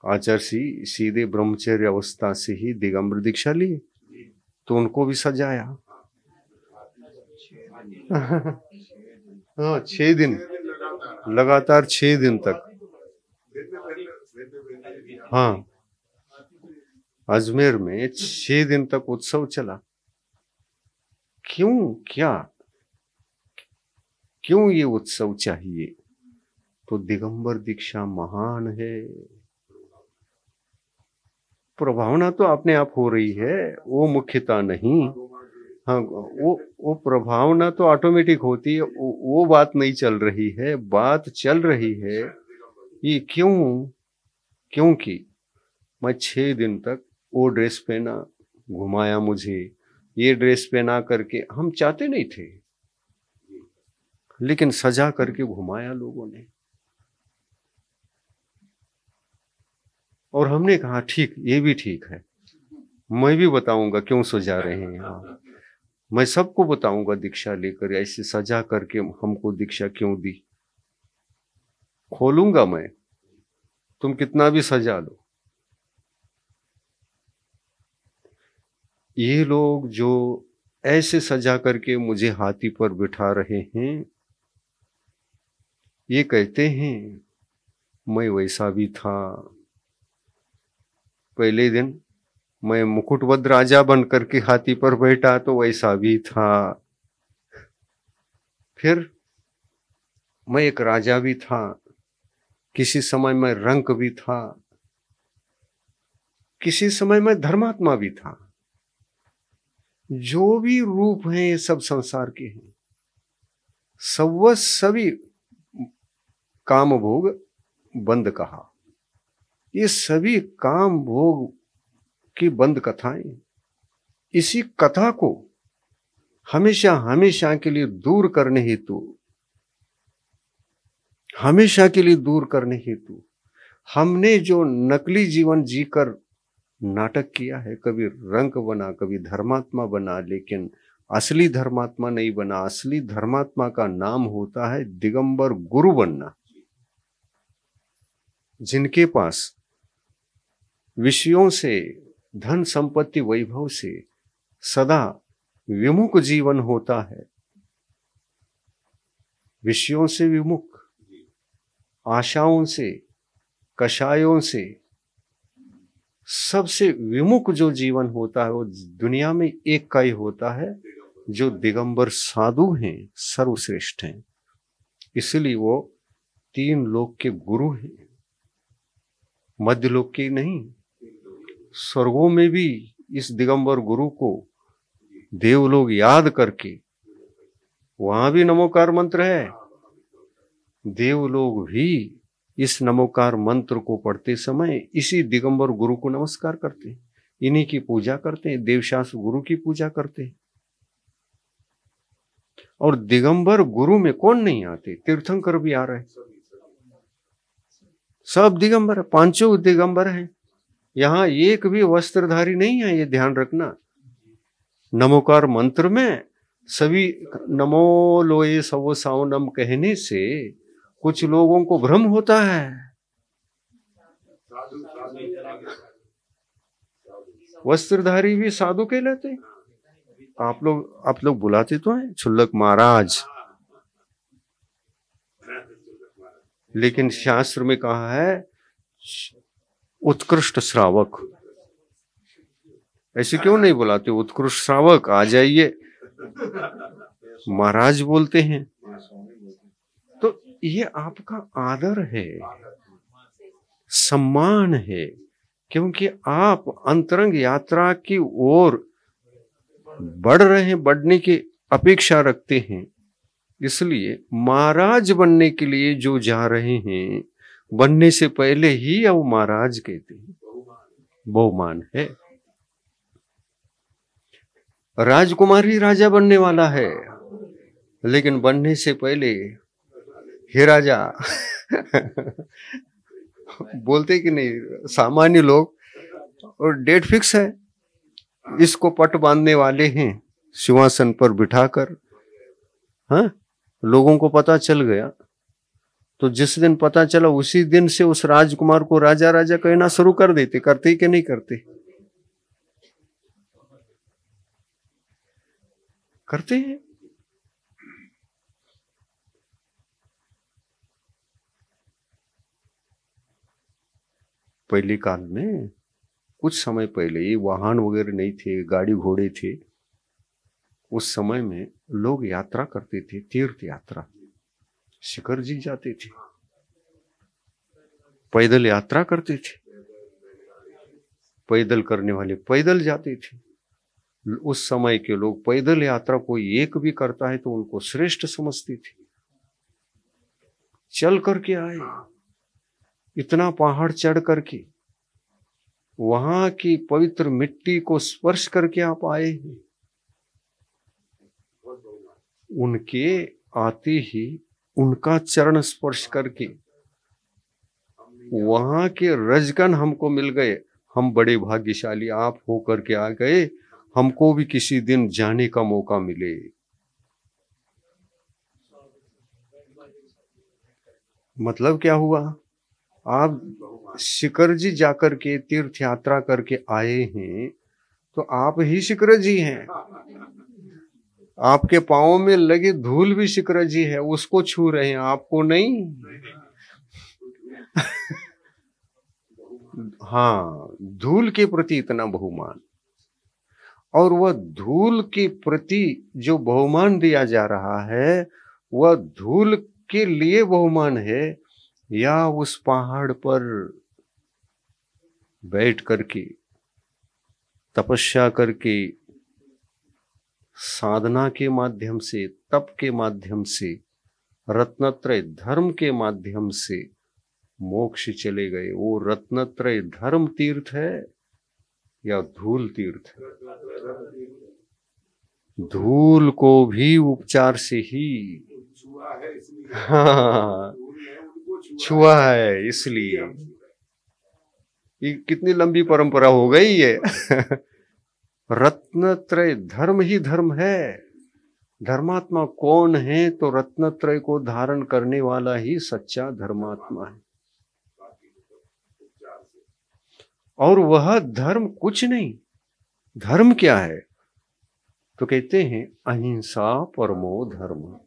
आचार्य सीधे ब्रह्मचर्य अवस्था से ही दिगंबर दीक्षा लिए, तो उनको भी सजाया। हाँ, 6 दिन लगातार, 6 दिन तक। हाँ, अजमेर में 6 दिन तक उत्सव चला। क्यों, क्या, क्यों ये उत्सव चाहिए? तो दिगंबर दीक्षा महान है। प्रभावना तो अपने आप हो रही है, वो मुख्यता नहीं। हाँ, वो प्रभावना तो ऑटोमेटिक होती है, वो बात नहीं चल रही है। बात चल रही है ये क्यों? क्योंकि मैं 6 दिन तक वो ड्रेस पहना, घुमाया मुझे, ये ड्रेस पहना करके। हम चाहते नहीं थे, लेकिन सजा करके घुमाया लोगों ने। और हमने कहा ठीक, ये भी ठीक है, मैं भी बताऊंगा क्यों सजा रहे हैं यहाँ। मैं सबको बताऊंगा दीक्षा लेकर ऐसे सजा करके हमको दीक्षा क्यों दी। खोलूंगा मैं, तुम कितना भी सजा लो। ये लोग जो ऐसे सजा करके मुझे हाथी पर बिठा रहे हैं, ये कहते हैं मैं वैसा भी था। पहले दिन मैं मुकुटबद्ध राजा बन करके हाथी पर बैठा तो वैसा भी था। फिर मैं एक राजा भी था, किसी समय मैं रंक भी था, किसी समय मैं धर्मात्मा भी था। जो भी रूप हैं ये सब संसार के हैं। सभी काम भोग बंद कहा। ये सभी काम भोग की बंद कथाएं, इसी कथा को हमेशा हमेशा के लिए दूर करने हेतु, हमेशा के लिए दूर करने हेतु हमने जो नकली जीवन जीकर नाटक किया है, कभी रंक बना, कभी धर्मात्मा बना, लेकिन असली धर्मात्मा नहीं बना। असली धर्मात्मा का नाम होता है दिगंबर गुरु बनना। जिनके पास विषयों से, धन संपत्ति वैभव से सदा विमुख जीवन होता है, विषयों से विमुख, आशाओं से, कषायों से, सबसे विमुख जो जीवन होता है, वो दुनिया में एक का ही होता है, जो दिगंबर साधु हैं, सर्वश्रेष्ठ हैं। इसलिए वो 3 लोक के गुरु हैं, मध्य लोक के नहीं। स्वर्गों में भी इस दिगंबर गुरु को देव लोग याद करके, वहां भी नमोकार मंत्र है, देव लोग भी इस नमोकार मंत्र को पढ़ते समय इसी दिगंबर गुरु को नमस्कार करते हैं, इन्हीं की पूजा करते हैं, देवशास्त्र गुरु की पूजा करते हैं। और दिगंबर गुरु में कौन नहीं आते? तीर्थंकर भी आ रहे, सब दिगंबर है, 5 दिगंबर हैं। यहां एक भी वस्त्रधारी नहीं है, ये ध्यान रखना। नमोकार मंत्र में सभी नमो लोए सवो सावनम कहने से कुछ लोगों को भ्रम होता है। वस्त्रधारी भी साधु कहलाते हैं। आप लोग बुलाते तो हैं छुल्लक महाराज, लेकिन शास्त्र में कहा है उत्कृष्ट श्रावक। ऐसे क्यों नहीं बुलाते? उत्कृष्ट श्रावक आ जाइए, महाराज बोलते हैं। तो ये आपका आदर है, सम्मान है, क्योंकि आप अंतरंग यात्रा की ओर बढ़ रहे हैं, बढ़ने की अपेक्षा रखते हैं। इसलिए महाराज बनने के लिए जो जा रहे हैं, बनने से पहले ही अब महाराज कहते हैं, बहुमान है। राजकुमारी राजा बनने वाला है, लेकिन बनने से पहले हे राजा बोलते कि नहीं सामान्य लोग, और डेट फिक्स है, इसको पट बांधने वाले हैं सिंहासन पर बिठाकर। हाँ, लोगों को पता चल गया तो जिस दिन पता चला उसी दिन से उस राजकुमार को राजा राजा कहना शुरू कर देते। करते कि नहीं करते? करते हैं। पहले काल में, कुछ समय पहले, ये वाहन वगैरह नहीं थे, गाड़ी घोड़े थे। उस समय में लोग यात्रा करते थे, तीर्थ यात्रा, शिखर जी जाते थे, पैदल यात्रा करते थे। पैदल करने वाले पैदल जाते थे। उस समय के लोग पैदल यात्रा कोई एक भी करता है तो उनको श्रेष्ठ समझते थे। चल करके आए, इतना पहाड़ चढ़ करके, वहां की पवित्र मिट्टी को स्पर्श करके आप आए हैं। उनके आते ही उनका चरण स्पर्श करके वहां के रजकन हमको मिल गए। हम बड़े भाग्यशाली आप हो करके आ गए, हमको भी किसी दिन जाने का मौका मिले। मतलब क्या हुआ? आप शिखर जी जाकर के तीर्थ यात्रा करके आए हैं तो आप ही शिखर जी हैं। आपके पांवों में लगे धूल भी शिखर जी है, उसको छू रहे हैं, आपको नहीं। हाँ, धूल के प्रति इतना बहुमान, और वह धूल के प्रति जो बहुमान दिया जा रहा है वह धूल के लिए बहुमान है या उस पहाड़ पर बैठ करके तपस्या करके साधना के माध्यम से, तप के माध्यम से, रत्नत्रय धर्म के माध्यम से मोक्ष चले गए। वो रत्नत्रय धर्म तीर्थ है या धूल तीर्थ है? धूल को भी उपचार से ही, हाँ, छुआ है, इसलिए ये कितनी लंबी परंपरा हो गई है। रत्नत्रय धर्म ही धर्म है। धर्मात्मा कौन है? तो रत्नत्रय को धारण करने वाला ही सच्चा धर्मात्मा है। और वह धर्म कुछ नहीं। धर्म क्या है? तो कहते हैं अहिंसा परमो धर्म।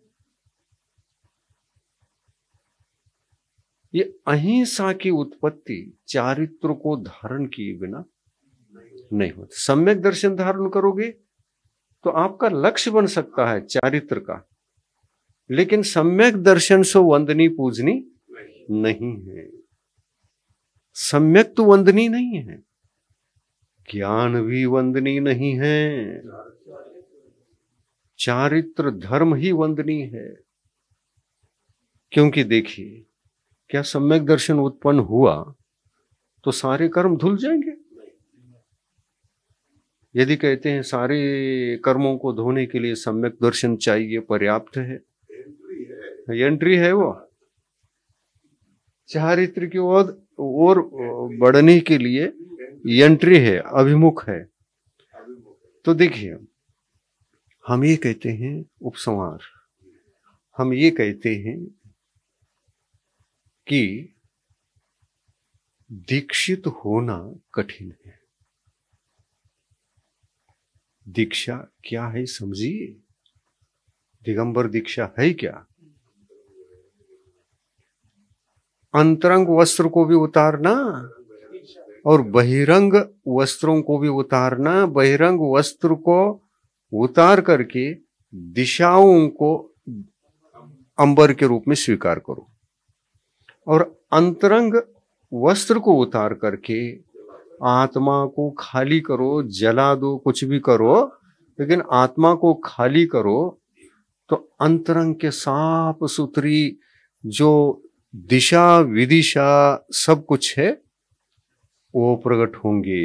ये अहिंसा की उत्पत्ति चारित्र को धारण किए बिना नहीं होती। सम्यक दर्शन धारण करोगे तो आपका लक्ष्य बन सकता है चारित्र का, लेकिन सम्यक दर्शन से वंदनी पूजनी नहीं है। सम्यक तो वंदनी नहीं है, ज्ञान भी वंदनी नहीं है, चारित्र धर्म ही वंदनी है। क्योंकि देखिए, क्या सम्यक दर्शन उत्पन्न हुआ तो सारे कर्म धुल जाएंगे? यदि कहते हैं सारे कर्मों को धोने के लिए सम्यक दर्शन चाहिए, पर्याप्त है, एंट्री है वो चारित्र की और बढ़ने के लिए एंट्री है, अभिमुख है। तो देखिए, हम ये कहते हैं उपसंहार, हम ये कहते हैं कि दीक्षित होना कठिन है। दीक्षा क्या है समझिए। दिगंबर दीक्षा है क्या? अंतरंग वस्त्र को भी उतारना और बहिरंग वस्त्रों को भी उतारना। बहिरंग वस्त्र को उतार करके दिशाओं को अंबर के रूप में स्वीकार करो, और अंतरंग वस्त्र को उतार करके आत्मा को खाली करो, जला दो, कुछ भी करो, लेकिन आत्मा को खाली करो तो अंतरंग के साफ सुथरी जो दिशा विदिशा सब कुछ है वो प्रकट होंगे।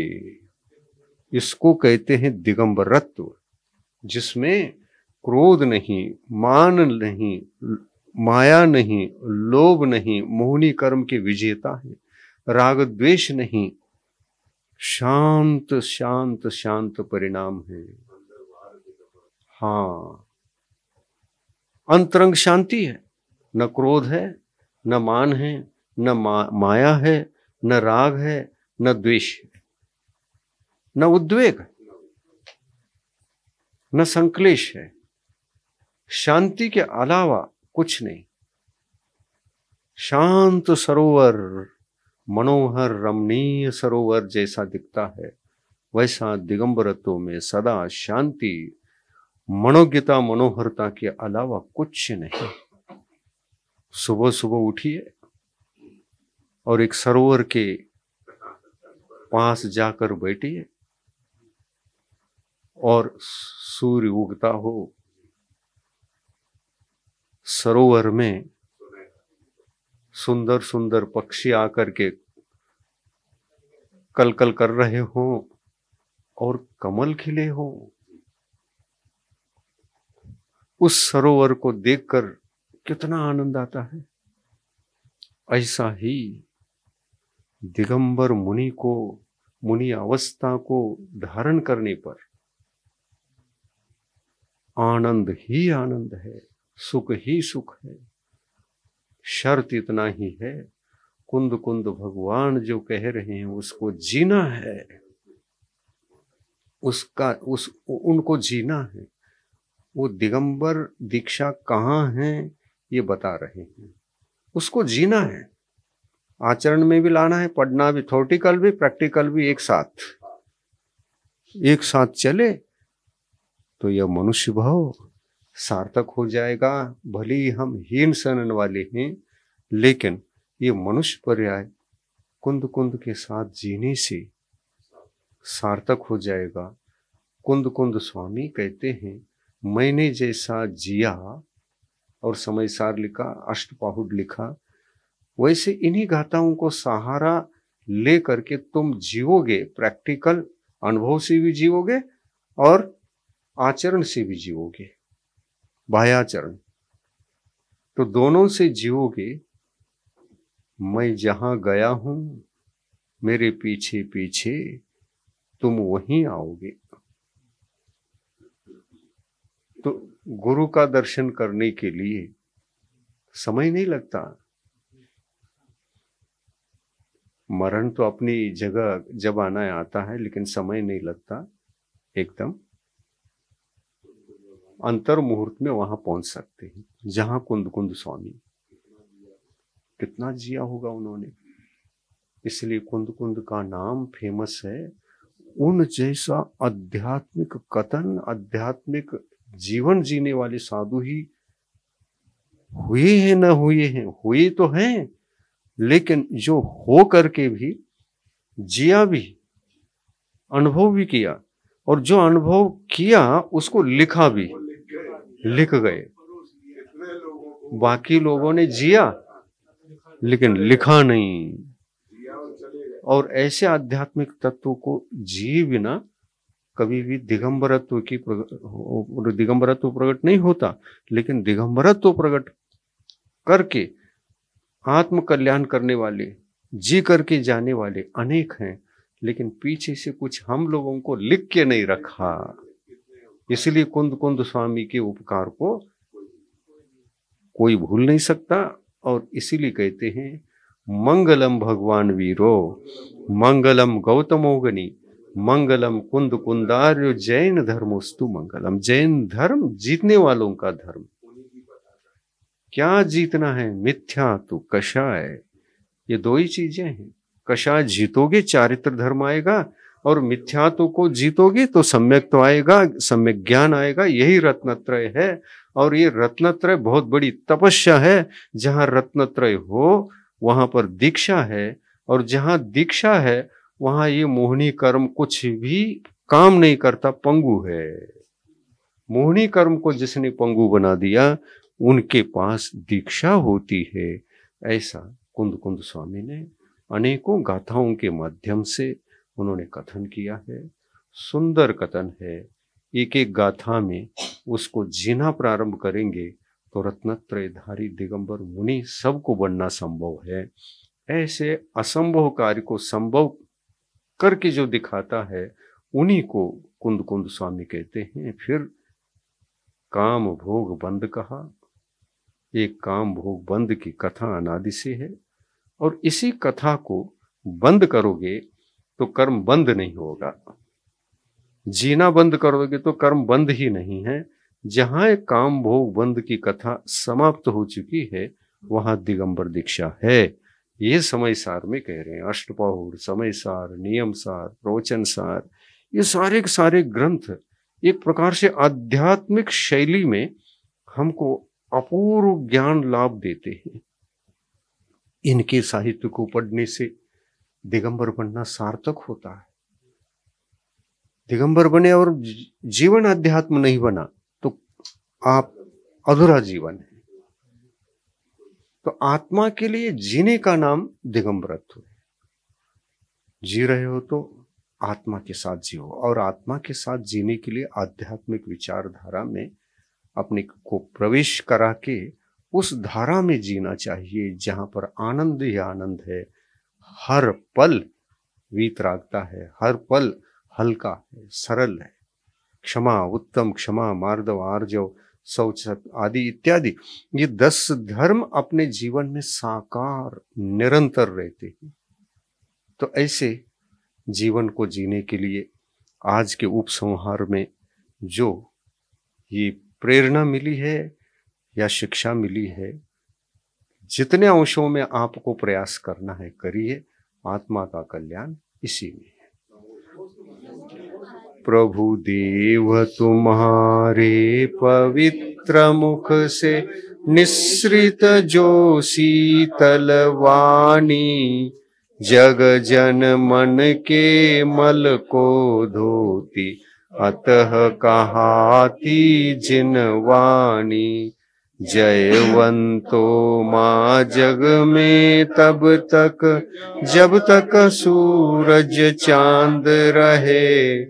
इसको कहते हैं दिगंबरत्व, जिसमें क्रोध नहीं, मान नहीं, माया नहीं, लोभ नहीं, मोहनी कर्म के विजेता है। राग द्वेष नहीं, शांत शांत शांत परिणाम है। हाँ, अंतरंग शांति है, न क्रोध है, न मान है, न माया है, न राग है, न द्वेष है, न उद्वेग, न संक्लेश है। शांति के अलावा कुछ नहीं। शांत सरोवर, मनोहर रमणीय सरोवर जैसा दिखता है, वैसा दिगंबरत्व में सदा शांति, मनोज्ञता, मनोहरता के अलावा कुछ नहीं। सुबह सुबह उठिए और एक सरोवर के पास जाकर बैठिए और सूर्य उगता हो, सरोवर में सुंदर सुंदर पक्षी आकर के कलकल कर रहे हो और कमल खिले हो, उस सरोवर को देखकर कितना आनंद आता है। ऐसा ही दिगंबर मुनि को, मुनि अवस्था को धारण करने पर आनंद ही आनंद है, सुख ही सुख है। शर्त इतना ही है, कुंद कुंद भगवान जो कह रहे हैं उसको जीना है, उनको जीना है। वो दिगंबर दीक्षा कहाँ है ये बता रहे हैं, उसको जीना है, आचरण में भी लाना है, पढ़ना भी, थ्योरेटिकल भी प्रैक्टिकल भी एक साथ चले तो यह मनुष्य भाव सार्थक हो जाएगा। भले ही हम हीन सनन वाले हैं, लेकिन ये मनुष्य पर्याय कुंद कुंद के साथ जीने से सार्थक हो जाएगा। कुंद कुंद स्वामी कहते हैं, मैंने जैसा जिया और समय सार लिखा, अष्टपाहुड़ लिखा, वैसे इन्हीं गाथाओं को सहारा ले करके तुम जीवोगे, प्रैक्टिकल अनुभव से भी जीवोगे और आचरण से भी जीवोगे, बाह्याचरण, तो दोनों से जीवोगे। मैं जहां गया हूं मेरे पीछे पीछे तुम वहीं आओगे। तो गुरु का दर्शन करने के लिए समय नहीं लगता। मरण तो अपनी जगह जब आना है आता है, लेकिन समय नहीं लगता, एकदम अंतर मुहूर्त में वहां पहुंच सकते हैं जहां कुंद कुंद स्वामी, कितना जिया होगा उन्होंने, इसलिए कुंद कुंद का नाम फेमस है। उन जैसा आध्यात्मिक कथन, आध्यात्मिक जीवन जीने वाले साधु ही हुए हैं, न हुए हैं, हुए तो हैं, लेकिन जो हो करके भी जिया भी, अनुभव भी किया, और जो अनुभव किया उसको लिखा भी, लिख गए। बाकी लोगों ने जिया लेकिन लिखा नहीं। और ऐसे आध्यात्मिक तत्वों को जिए बिना कभी भी दिगंबरत्व प्रकट नहीं होता। लेकिन दिगंबरत्व प्रकट करके आत्म कल्याण करने वाले, जी करके जाने वाले अनेक हैं, लेकिन पीछे से कुछ हम लोगों को लिख के नहीं रखा। इसलिए कुंद कुंद स्वामी के उपकार को कोई भूल नहीं सकता। और इसीलिए कहते हैं, मंगलम भगवान वीरो, मंगलम गौतमोगनी, मंगलम कुंद कुंदार्यो, जैन धर्मोस्तु मंगलम। जैन धर्म जीतने वालों का धर्म। क्या जीतना है? मिथ्या तो कषाय, ये दो ही चीजें हैं। कषाय जीतोगे चारित्र धर्म आएगा, और मिथ्यात्व को जीतोगे तो सम्यक तो आएगा, सम्यक ज्ञान आएगा। यही रत्नत्रय है। और ये रत्नत्रय बहुत बड़ी तपस्या है। जहां रत्नत्रय हो वहां पर दीक्षा है, और जहां दीक्षा है वहां ये मोहनी कर्म कुछ भी काम नहीं करता, पंगु है। मोहनी कर्म को जिसने पंगु बना दिया उनके पास दीक्षा होती है। ऐसा कुंद कुंद स्वामी ने अनेकों गाथाओं के माध्यम से उन्होंने कथन किया है। सुंदर कथन है। एक एक गाथा में उसको जीना प्रारंभ करेंगे तो रत्नत्रयधारी दिगंबर मुनि सबको बनना संभव है। ऐसे असंभव कार्य को संभव करके जो दिखाता है उन्हीं को कुंद कुंद स्वामी कहते हैं। फिर काम भोग बंद कहा। एक काम भोग बंद की कथा अनादि से है, और इसी कथा को बंद करोगे तो कर्म बंद नहीं होगा। जीना बंद करोगे तो कर्म बंद ही नहीं है। जहां एक काम भोग बंद की कथा समाप्त हो चुकी है वहां दिगंबर दीक्षा है। ये समय सार में कह रहे हैं। अष्टपौर, समय सार, नियम सार, प्रवचन सार, ये सारे के सारे ग्रंथ एक प्रकार से आध्यात्मिक शैली में हमको अपूर्व ज्ञान लाभ देते हैं। इनके साहित्य को पढ़ने से दिगंबर बनना सार्थक होता है। दिगंबर बने और जीवन अध्यात्म नहीं बना तो आप अधूरा जीवन है। तो आत्मा के लिए जीने का नाम दिगंबरत्व है। जी रहे हो तो आत्मा के साथ जियो, और आत्मा के साथ जीने के लिए आध्यात्मिक विचारधारा में अपने को प्रवेश करा के उस धारा में जीना चाहिए जहां पर आनंद ही आनंद है। हर पल वीतरागता है, हर पल हल्का है, सरल है। क्षमा, उत्तम क्षमा, मार्दव, आर्जव, शौच आदि इत्यादि ये 10 धर्म अपने जीवन में साकार निरंतर रहते हैं। तो ऐसे जीवन को जीने के लिए आज के उपसंहार में जो ये प्रेरणा मिली है या शिक्षा मिली है, जितने अंशों में आपको प्रयास करना है करिए। आत्मा का कल्याण इसी में है। प्रभु देव तुम्हारे पवित्र मुख से निसृत जो शीतल वाणी, जग जन मन के मल को धोती, अतः कहाती जिन वाणी। जयवंतो माँ जग में तब तक जब तक सूरज चांद रहे,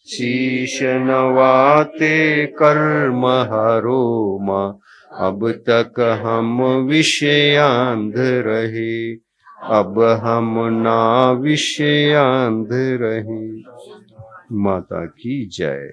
शीश नवाते कर्म हरो माँ, अब तक हम विषयांध रहे, अब हम ना विषयांध रहे। माता की जय।